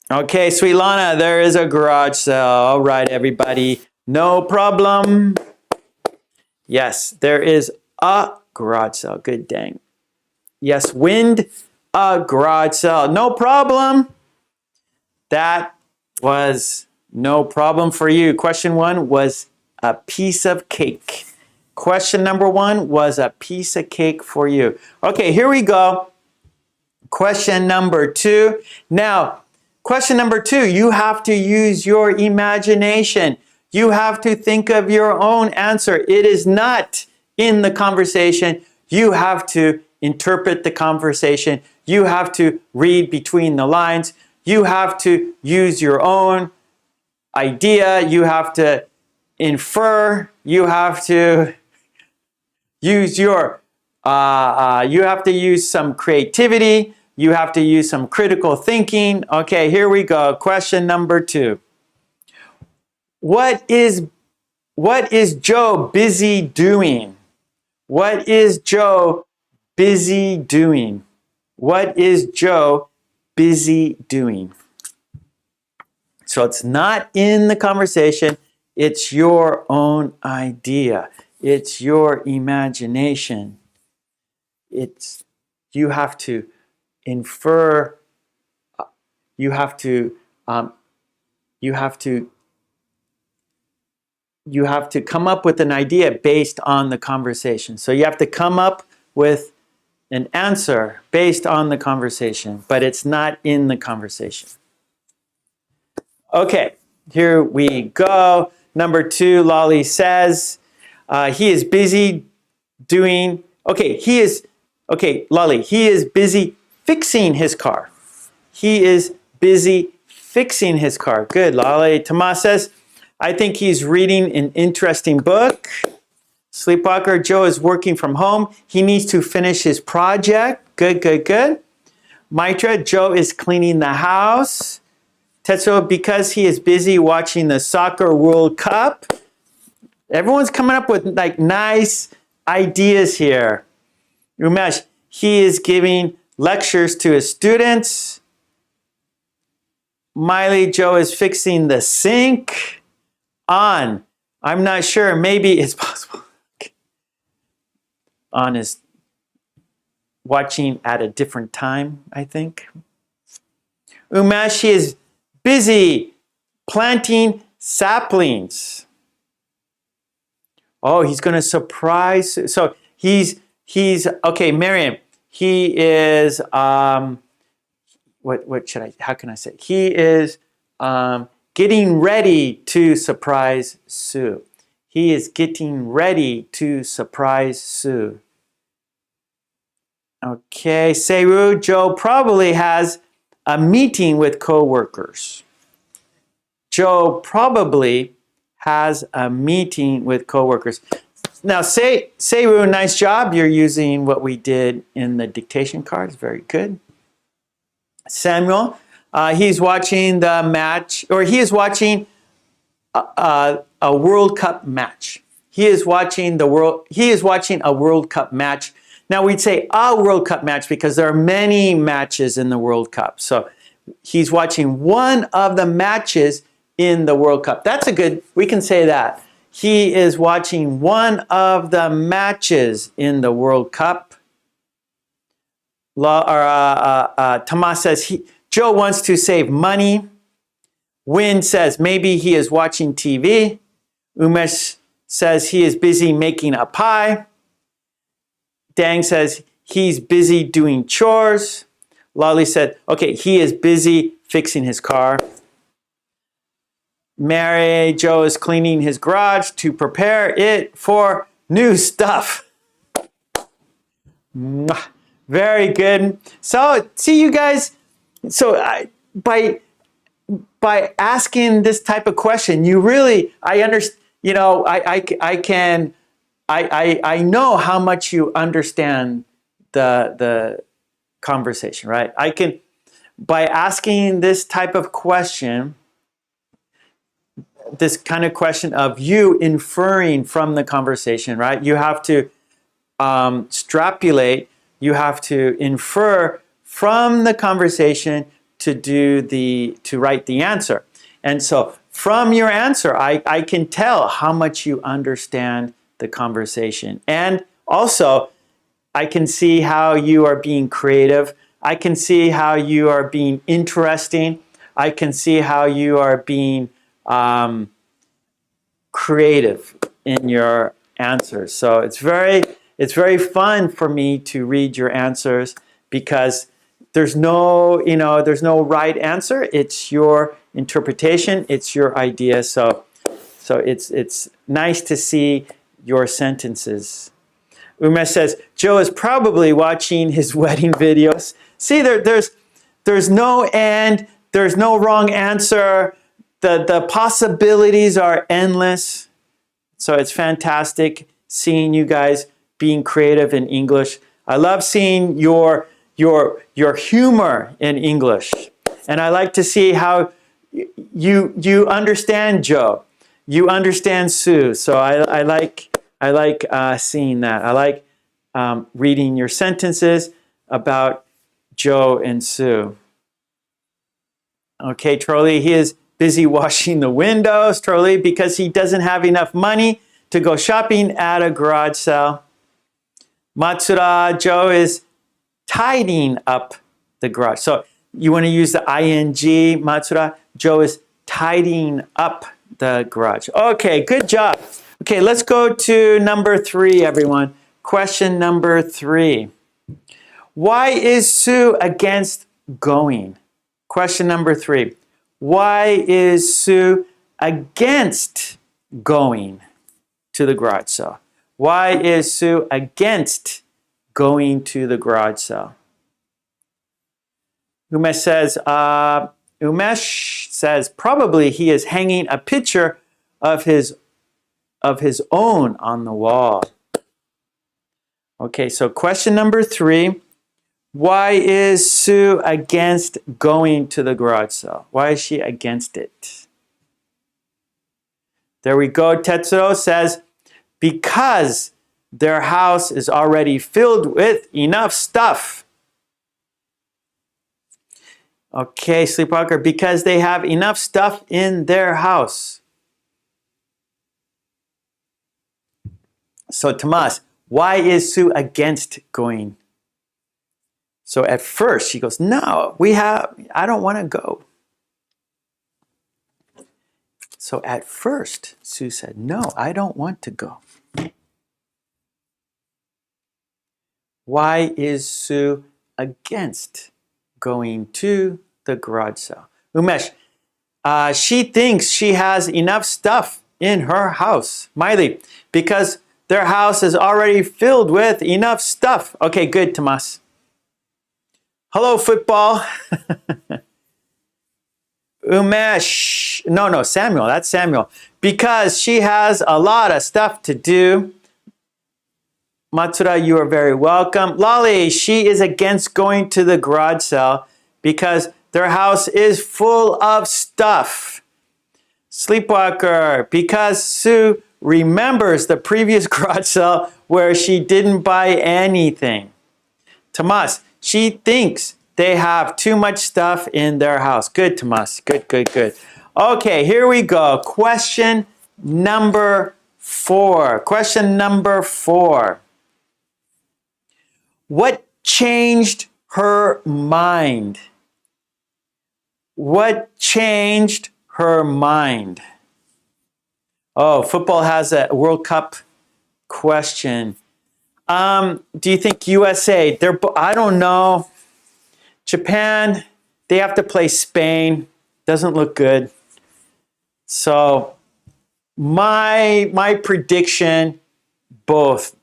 Okay, Sweet Lana, there is a garage sale. All right, everybody. No problem. Yes, there is a garage sale. Good dang. Yes, Wind, a garage sale. No problem. That was no problem for you. Question 1 was a piece of cake. Question number 1 was a piece of cake for you. Okay, here we go. Question number 2. Now, question number 2, you have to use your imagination. You have to think of your own answer. It is not in the conversation. You have to interpret the conversation. You have to read between the lines. You have to use your own idea. You have to infer. You have to use your, you have to use some creativity. You have to use some critical thinking. Okay, here we go. Question number 2. What is Joe busy doing? What is Joe busy doing? What is Joe busy doing? So it's not in the conversation. It's your own idea. It's your imagination. You have to infer. You have to come up with an idea based on the conversation. So you have to come up with an answer based on the conversation, but it's not in the conversation. Okay, here we go. Number 2, Lolly says, he is busy doing, Lolly, he is busy fixing his car. He is busy fixing his car. Good, Lolly. Tomas says, I think he's reading an interesting book. Sleepwalker, Joe is working from home. He needs to finish his project. Good, good, good. Maitra, Joe is cleaning the house. Tetsuo, because he is busy watching the Soccer World Cup. Everyone's coming up with like nice ideas here. Umesh, he is giving lectures to his students. Miley, Joe is fixing the sink. On, I'm not sure, maybe it's possible. On is watching at a different time, I think. Umesh, he is busy planting saplings. Oh, he's going to surprise. So he's okay, Miriam, he is, how can I say? He is getting ready to surprise Sue. He is getting ready to surprise Sue. Okay, Seru, Joe probably has a meeting with coworkers. Joe probably has a meeting with coworkers. Now, Seru, nice job. You're using what we did in the dictation cards. Very good. Samuel, he's watching the match, or he is watching a World Cup match. He is watching a World Cup match. Now we'd say a World Cup match because there are many matches in the World Cup. So he's watching one of the matches in the World Cup. That's a good, we can say that. He is watching one of the matches in the World Cup. Tomas says, Joe wants to save money. Win says, maybe he is watching TV. Umesh says he is busy making a pie. Dang says he's busy doing chores. Lolly said, okay, he is busy fixing his car. Mary, Joe is cleaning his garage to prepare it for new stuff. Very good. So, see you guys. So, by asking this type of question, you really, I understand, you know, I know how much you understand the conversation, right? By asking this type of question, this kind of question of you inferring from the conversation, right? You have to extrapolate, you have to infer from the conversation to write the answer. And so from your answer, I can tell how much you understand the conversation. And also, I can see how you are being creative. I can see how you are being interesting. I can see how you are being creative in your answers. So it's very fun for me to read your answers because there's no right answer. It's your interpretation. It's your idea. So it's nice to see your sentences. Umesh says, Joe is probably watching his wedding videos. See, there's no end. There's no wrong answer. The possibilities are endless. So it's fantastic seeing you guys being creative in English. I love seeing your humor in English. And I like to see how you understand Joe. You understand Sue. So I like seeing that. I like reading your sentences about Joe and Sue. Okay, Trolley, he is busy washing the windows, Trolley, because he doesn't have enough money to go shopping at a garage sale. Matsura, Joe is tidying up the garage. So you want to use the ing, Matsura. Joe is tidying up the garage. Okay, good job. Okay, let's go to number 3, everyone. Question number 3. Why is Sue against going? Question number 3. Why is Sue against going to the garage sale? Why is Sue against going to the garage sale? Umesh says probably he is hanging a picture of his own on the wall. Okay, so question number 3. Why is Sue against going to the garage sale? Why is she against it? There we go. Tetsuro says, because their house is already filled with enough stuff. Okay, Sleepwalker, because they have enough stuff in their house. So Tomas, why is Sue against going? So at first she goes, no, I don't want to go. So at first Sue said, no, I don't want to go. Why is Sue against going to the garage sale? Umesh, she thinks she has enough stuff in her house. Miley, because their house is already filled with enough stuff. Okay, good, Tomas. Hello, football. Umesh, no, Samuel, that's Samuel. Because she has a lot of stuff to do. Matsura, you are very welcome. Lolly, she is against going to the garage sale because their house is full of stuff. Sleepwalker, because Sue remembers the previous garage sale where she didn't buy anything. Tomas, she thinks they have too much stuff in their house. Good, Tomas. Good. Okay, here we go. Question number 4. Question number 4. What changed her mind? What changed her mind? Oh, football has a World Cup question. Do you think USA? I don't know. Japan, they have to play Spain. Doesn't look good. So my prediction, both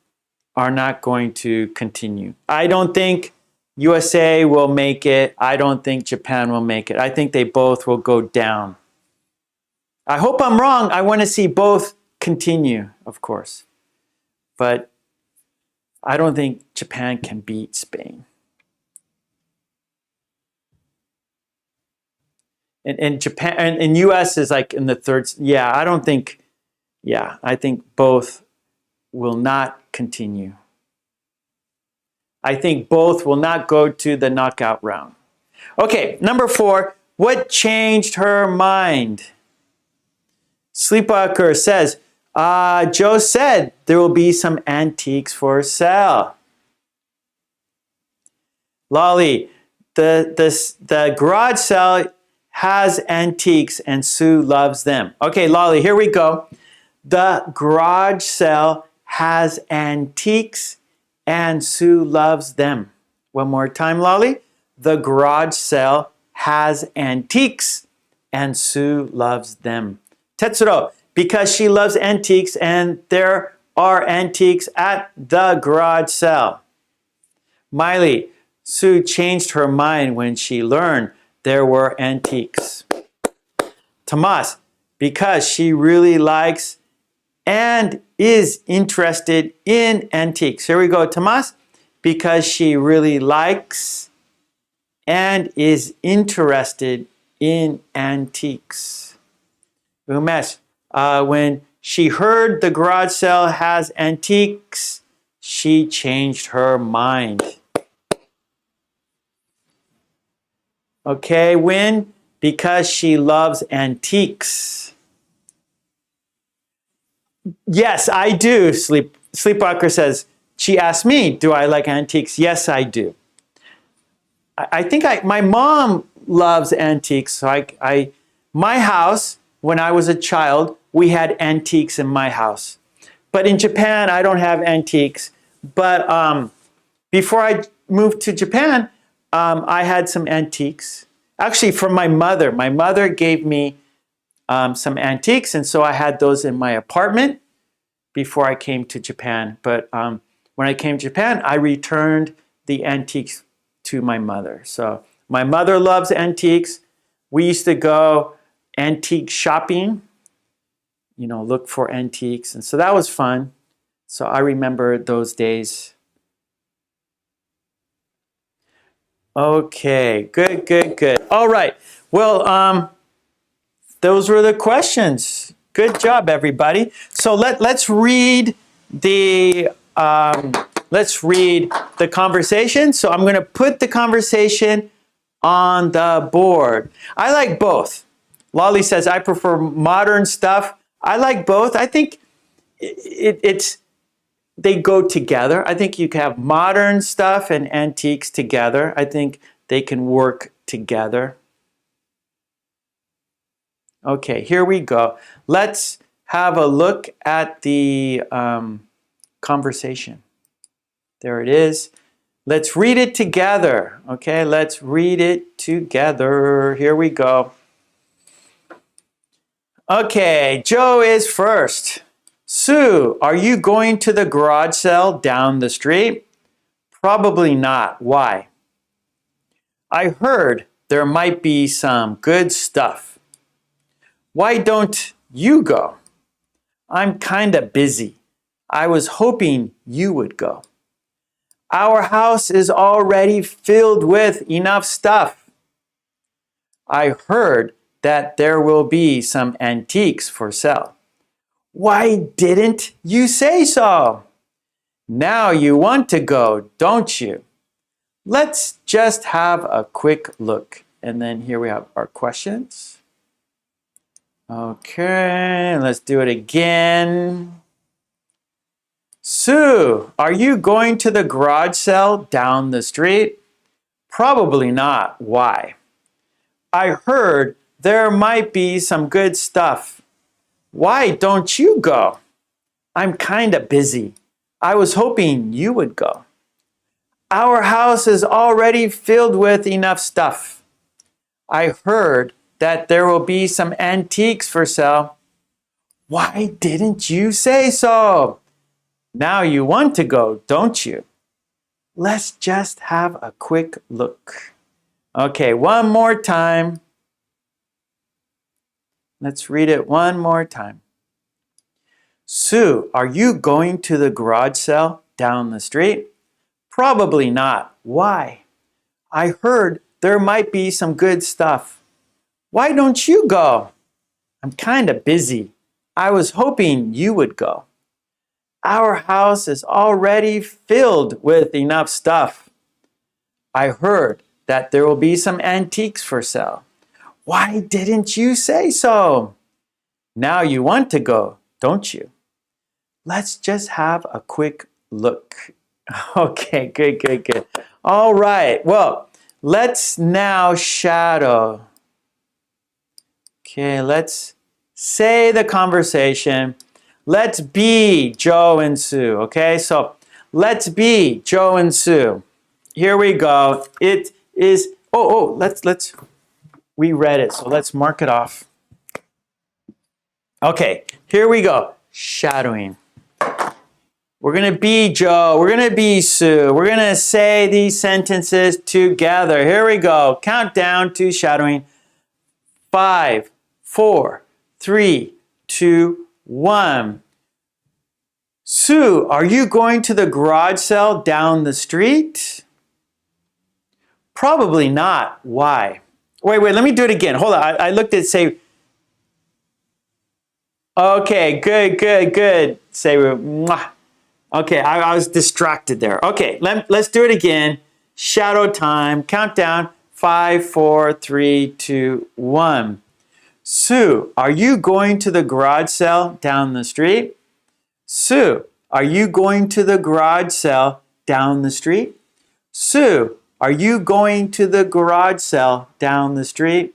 are not going to continue. I don't think USA will make it. I don't think Japan will make it. I think they both will go down. I hope I'm wrong. I want to see both continue, of course. But I don't think Japan can beat Spain. And Japan and US is like in the third. I think both will not continue. I think both will not go to the knockout round. Okay, number 4, what changed her mind? Sleepwalker says, Joe said there will be some antiques for sale. Lolly, the garage sale has antiques and Sue loves them. Okay, Lolly, here we go. The garage sale has antiques and Sue loves them. One more time, Lolly. The garage sale has antiques and Sue loves them. Tetsuro, because she loves antiques and there are antiques at the garage sale. Miley, Sue changed her mind when she learned there were antiques. Tomas, because she really likes and is interested in antiques. Here we go, Tomas. Because she really likes and is interested in antiques. Umesh, when she heard the garage sale has antiques, she changed her mind. Okay, Win, because she loves antiques. Yes, I do. Sleepwalker says, she asked me, do I like antiques? Yes, I do. I think my mom loves antiques. So my house, when I was a child, we had antiques in my house. But in Japan, I don't have antiques. But before I moved to Japan, I had some antiques. Actually, from my mother. My mother gave me some antiques, and so I had those in my apartment before I came to Japan. But when I came to Japan, I returned the antiques to my mother. So my mother loves antiques. We used to go antique shopping, you know, look for antiques. And so that was fun. So I remember those days. Okay, good, good, good. All right. Well, those were the questions. Good job, everybody. So let's read the conversation. So I'm going to put the conversation on the board. I like both. Lolly says I prefer modern stuff. I like both. I think they go together. I think you can have modern stuff and antiques together. I think they can work together. Okay, here we go. Let's have a look at the conversation. There it is. Let's read it together. Okay, let's read it together. Here we go. Okay, Joe is first. Sue, are you going to the garage sale down the street? Probably not. Why? I heard there might be some good stuff. Why don't you go? I'm kinda busy. I was hoping you would go. Our house is already filled with enough stuff. I heard that there will be some antiques for sale. Why didn't you say so? Now you want to go, don't you? Let's just have a quick look. And then here we have our questions. Okay, let's do it again. Sue, are you going to the garage sale down the street? Probably not. Why? I heard there might be some good stuff. Why don't you go? I'm kinda busy. I was hoping you would go. Our house is already filled with enough stuff. I heard that there will be some antiques for sale. Why didn't you say so? Now you want to go, don't you? Let's just have a quick look. Okay, one more time. Let's read it one more time. Sue, are you going to the garage sale down the street? Probably not. Why? I heard there might be some good stuff. Why don't you go? I'm kinda busy. I was hoping you would go. Our house is already filled with enough stuff. I heard that there will be some antiques for sale. Why didn't you say so? Now you want to go, don't you? Let's just have a quick look. Okay, good, good, good. All right, well, let's now shadow. Okay, let's say the conversation. Let's be Joe and Sue. Okay, so let's be Joe and Sue. Here we go. It is, let's, we read it, so let's mark it off. Okay, here we go. Shadowing. We're going to be Joe. We're going to be Sue. We're going to say these sentences together. Here we go. Count down to shadowing. 5, 4, 3, 2, 1. Sue, are you going to the garage sale down the street? Probably not. Why? Wait, let me do it again. Hold on. I looked at say. Okay, good. Say, mwah. Okay, I was distracted there. Okay, let's do it again. Shadow time. Countdown. 5, 4, 3, 2, 1. Sue, are you going to the garage sale down the street? Sue, are you going to the garage sale down the street? Sue, are you going to the garage sale down the street?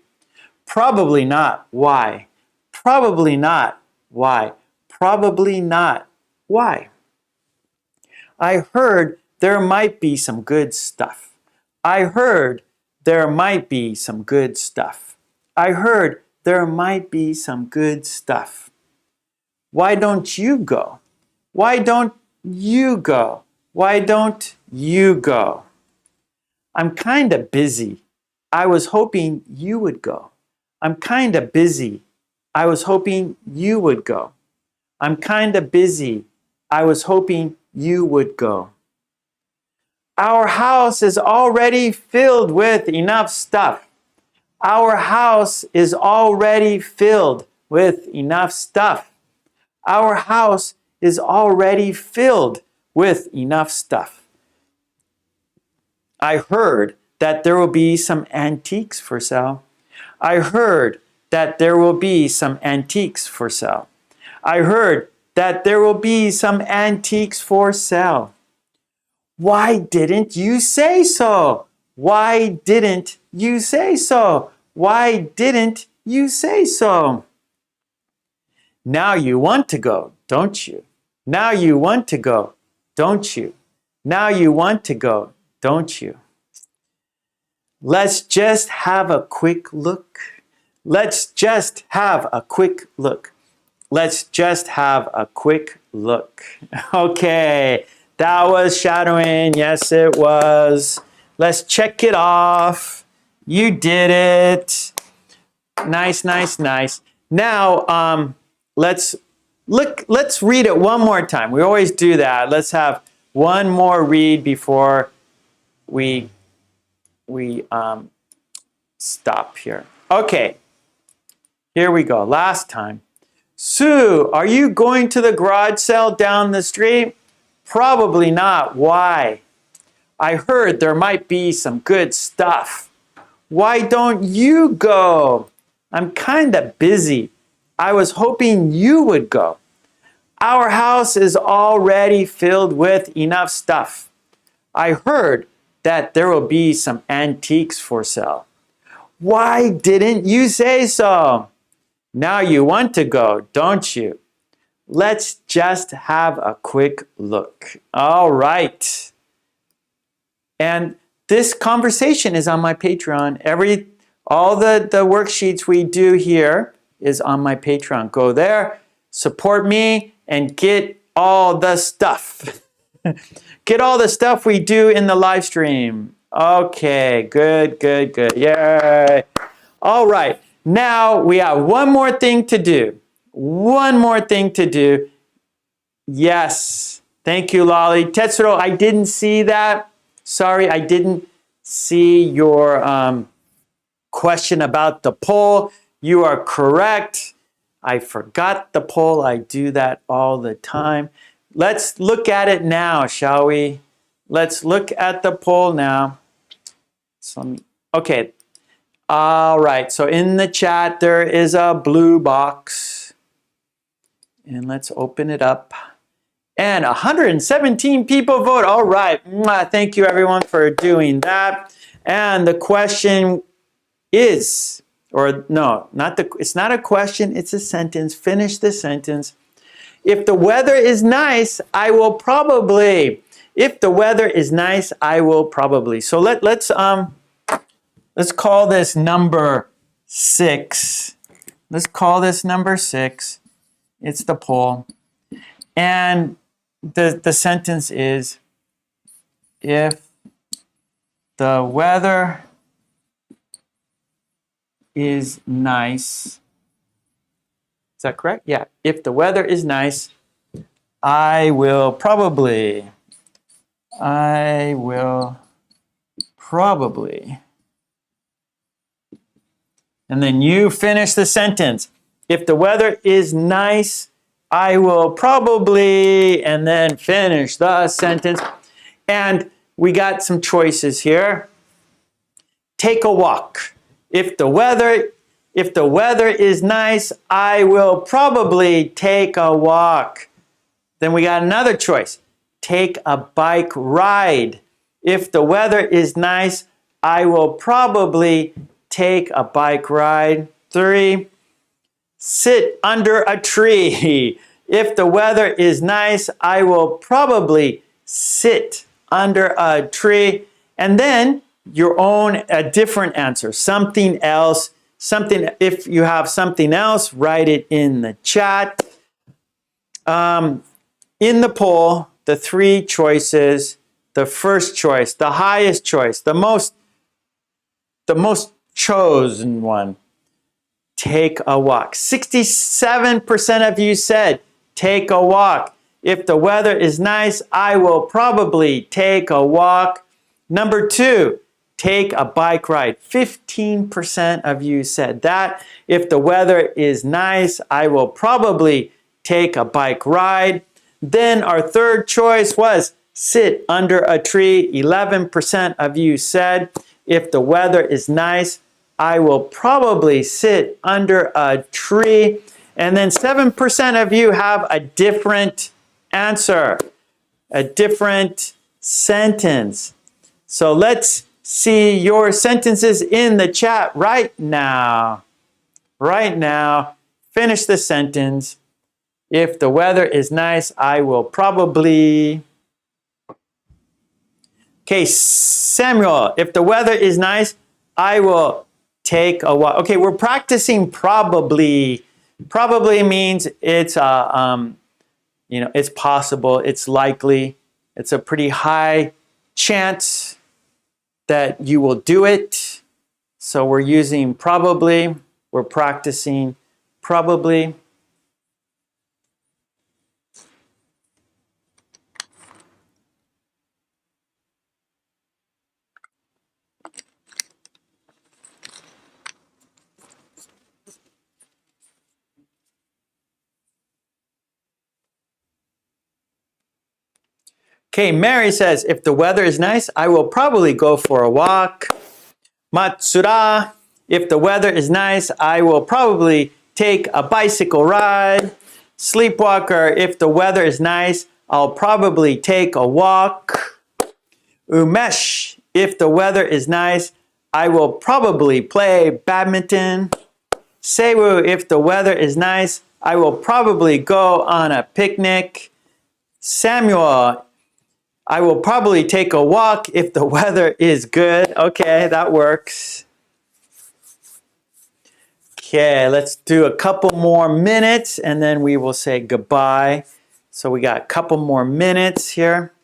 Probably not. Why? Probably not. Why? Probably not. Why? I heard there might be some good stuff. I heard there might be some good stuff. I heard there might be some good stuff. Why don't you go? Why don't you go? Why don't you go? I'm kind of busy. I was hoping you would go. I'm kind of busy. I was hoping you would go. I'm kind of busy. I was hoping you would go. Our house is already filled with enough stuff. Our house is already filled with enough stuff. Our house is already filled with enough stuff. I heard that there will be some antiques for sale. I heard that there will be some antiques for sale. I heard that there will be some antiques for sale. Why didn't you say so? Why didn't you say so? Why didn't you say so? Now you want to go, don't you? Now you want to go, don't you? Now you want to go, don't you? Let's just have a quick look. Let's just have a quick look. Let's just have a quick look. Okay, that was shadowing. Yes, it was. Let's check it off. You did it. Nice. Now, let's read it one more time. We always do that. Let's have one more read before we stop here. Okay, here we go. Last time. Sue, are you going to the garage sale down the street? Probably not. Why? I heard there might be some good stuff. Why don't you go? I'm kind of busy. I was hoping you would go. Our house is already filled with enough stuff. I heard that there will be some antiques for sale. Why didn't you say so? Now you want to go, don't you? Let's just have a quick look. All right. And this conversation is on my Patreon. All the worksheets we do here is on my Patreon. Go there, support me, and get all the stuff. Get all the stuff we do in the live stream. Okay, good. Yay. All right. Now we have one more thing to do. Yes. Thank you, Lolly. Tetsuro, I didn't see that. Sorry, I didn't see your question about the poll. You are correct. I forgot the poll. I do that all the time. Let's look at it now, shall we? Let's look at the poll now. Okay. All right. So in the chat, there is a blue box. And let's open it up. And 117 people vote. All right. Thank you, everyone, for doing that. And the question is, or no, it's not a question. It's a sentence. Finish the sentence. If the weather is nice, I will probably. If the weather is nice, I will probably. So let's call this number 6. Let's call this number 6. It's the poll. And the sentence is, if the weather is nice. Is that correct? Yeah. If the weather is nice, I will probably. And then you finish the sentence. If the weather is nice, I will probably, and then finish the sentence. And we got some choices here. Take a walk. If the weather is nice, I will probably take a walk. Then we got another choice. Take a bike ride. If the weather is nice, I will probably take a bike ride. 3, sit under a tree. If the weather is nice, I will probably sit under a tree. And then a different answer, something else. If you have something else, write it in the chat. In the poll, the 3 choices, the first choice, the highest choice, the most chosen one, take a walk. 67% of you said, take a walk. If the weather is nice, I will probably take a walk. Number 2, take a bike ride. 15% of you said that. If the weather is nice, I will probably take a bike ride. Then our third choice was sit under a tree. 11% of you said, if the weather is nice, I will probably sit under a tree. And then 7% of you have a different answer, a different sentence. So let's see your sentences in the chat right now. Right now, finish the sentence. If the weather is nice, I will probably. Okay, Samuel, if the weather is nice, I will take a walk. Okay, we're practicing probably. Probably means it's it's possible, it's likely, it's a pretty high chance that you will do it. So we're using probably. We're practicing probably. Okay, Mary says, if the weather is nice, I will probably go for a walk. Matsura, if the weather is nice, I will probably take a bicycle ride. Sleepwalker, if the weather is nice, I'll probably take a walk. Umesh, if the weather is nice, I will probably play badminton. Sewu, if the weather is nice, I will probably go on a picnic. Samuel, I will probably take a walk if the weather is good. Okay, that works. Okay, let's do a couple more minutes and then we will say goodbye. So we got a couple more minutes here.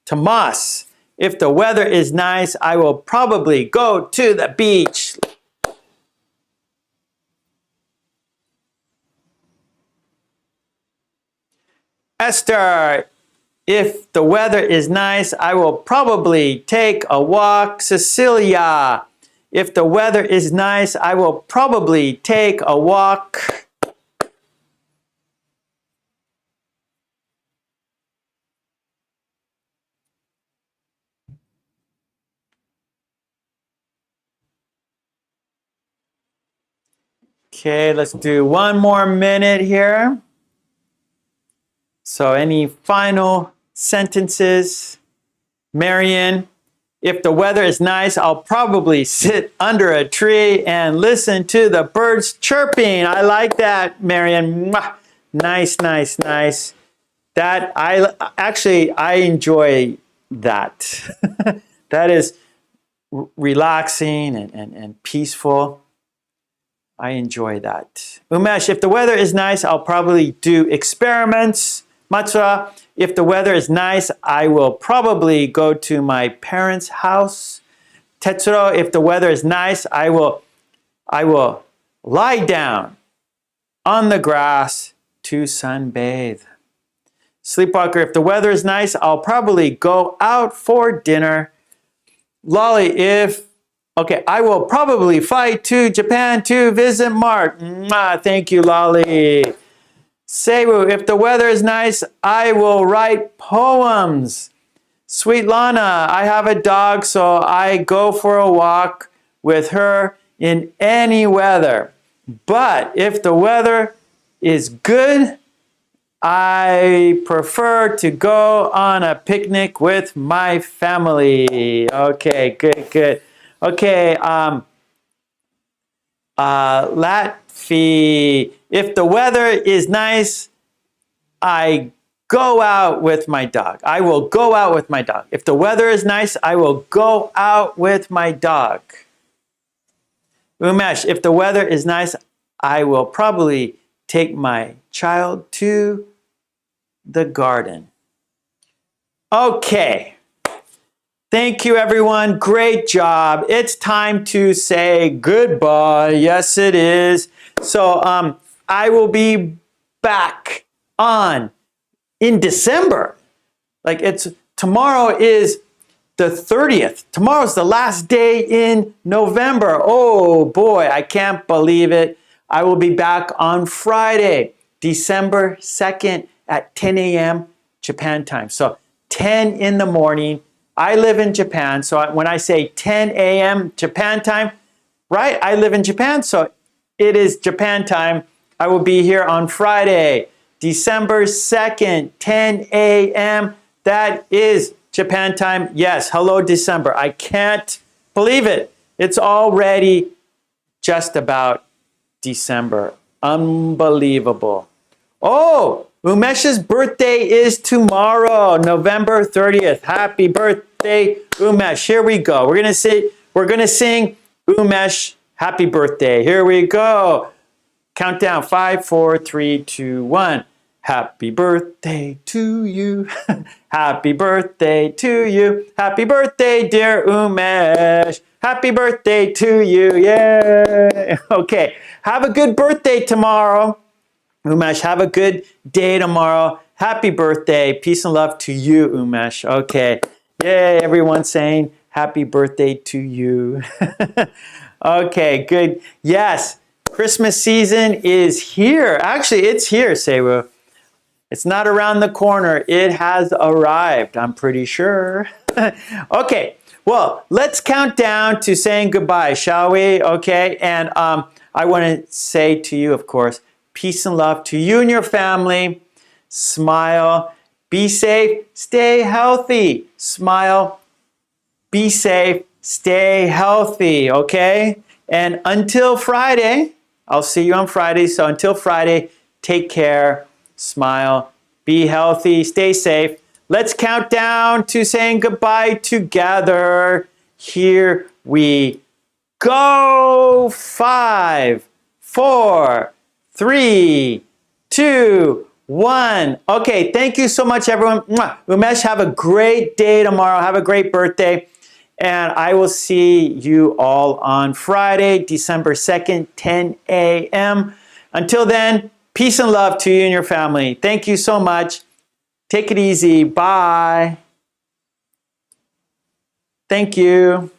Tomas, if the weather is nice, I will probably go to the beach. Esther, if the weather is nice, I will probably take a walk. Cecilia, if the weather is nice, I will probably take a walk. Okay, let's do one more minute here. So any final sentences? Marion, if the weather is nice, I'll probably sit under a tree and listen to the birds chirping. I like that, Marian. Mwah. Nice, nice, nice. That I enjoy that. That is relaxing and peaceful. I enjoy that. Umesh, if the weather is nice, I'll probably do experiments. Matsura, if the weather is nice, I will probably go to my parents' house. Tetsuro, if the weather is nice, I will lie down on the grass to sunbathe. Sleepwalker, if the weather is nice, I'll probably go out for dinner. Lolly, I will probably fly to Japan to visit Mark. Mwah, thank you, Lolly. Seiwu, if the weather is nice, I will write poems. Sweet Lana, I have a dog, so I go for a walk with her in any weather. But if the weather is good, I prefer to go on a picnic with my family. Okay, good. Okay, Latfi, if the weather is nice, I go out with my dog. I will go out with my dog. If the weather is nice, I will go out with my dog. Umesh, if the weather is nice, I will probably take my child to the garden. Okay. Thank you, everyone. Great job. It's time to say goodbye. Yes, it is. So I will be back in December. Tomorrow is the 30th. Tomorrow's the last day in November. Oh boy, I can't believe it. I will be back on Friday, December 2nd at 10 a.m. Japan time. So 10 in the morning. I live in Japan, so when I say 10 a.m. Japan time, right? I live in Japan, so it is Japan time. I will be here on Friday, December 2nd, 10 a.m. That is Japan time. Yes, hello December. I can't believe it. It's already just about December. Unbelievable. Oh, Umesh's birthday is tomorrow, November 30th. Happy birthday, Umesh. Here we go. We're gonna sing Umesh happy birthday. Here we go. Countdown 5, 4, 3, 2, 1. Happy birthday to you. Happy birthday to you. Happy birthday, dear Umesh. Happy birthday to you. Yay. Okay. Have a good birthday tomorrow. Umesh, have a good day tomorrow. Happy birthday. Peace and love to you, Umesh. Okay. Yay, everyone saying happy birthday to you. Okay, good. Yes, Christmas season is here. Actually, it's here, Seiwu. It's not around the corner. It has arrived, I'm pretty sure. Okay, well, let's count down to saying goodbye, shall we? Okay, and I want to say to you, of course, peace and love to you and your family. Smile. Be safe. Stay healthy. Smile. Be safe. Stay healthy. Okay? And until Friday, I'll see you on Friday. So until Friday, take care. Smile. Be healthy. Stay safe. Let's count down to saying goodbye together. Here we go. 5, 4, 3, 2, 1. Okay, thank you so much, everyone. Umesh, have a great day tomorrow. Have a great birthday. And I will see you all on Friday, December 2nd, 10 a.m. Until then, peace and love to you and your family. Thank you so much. Take it easy. Bye. Thank you.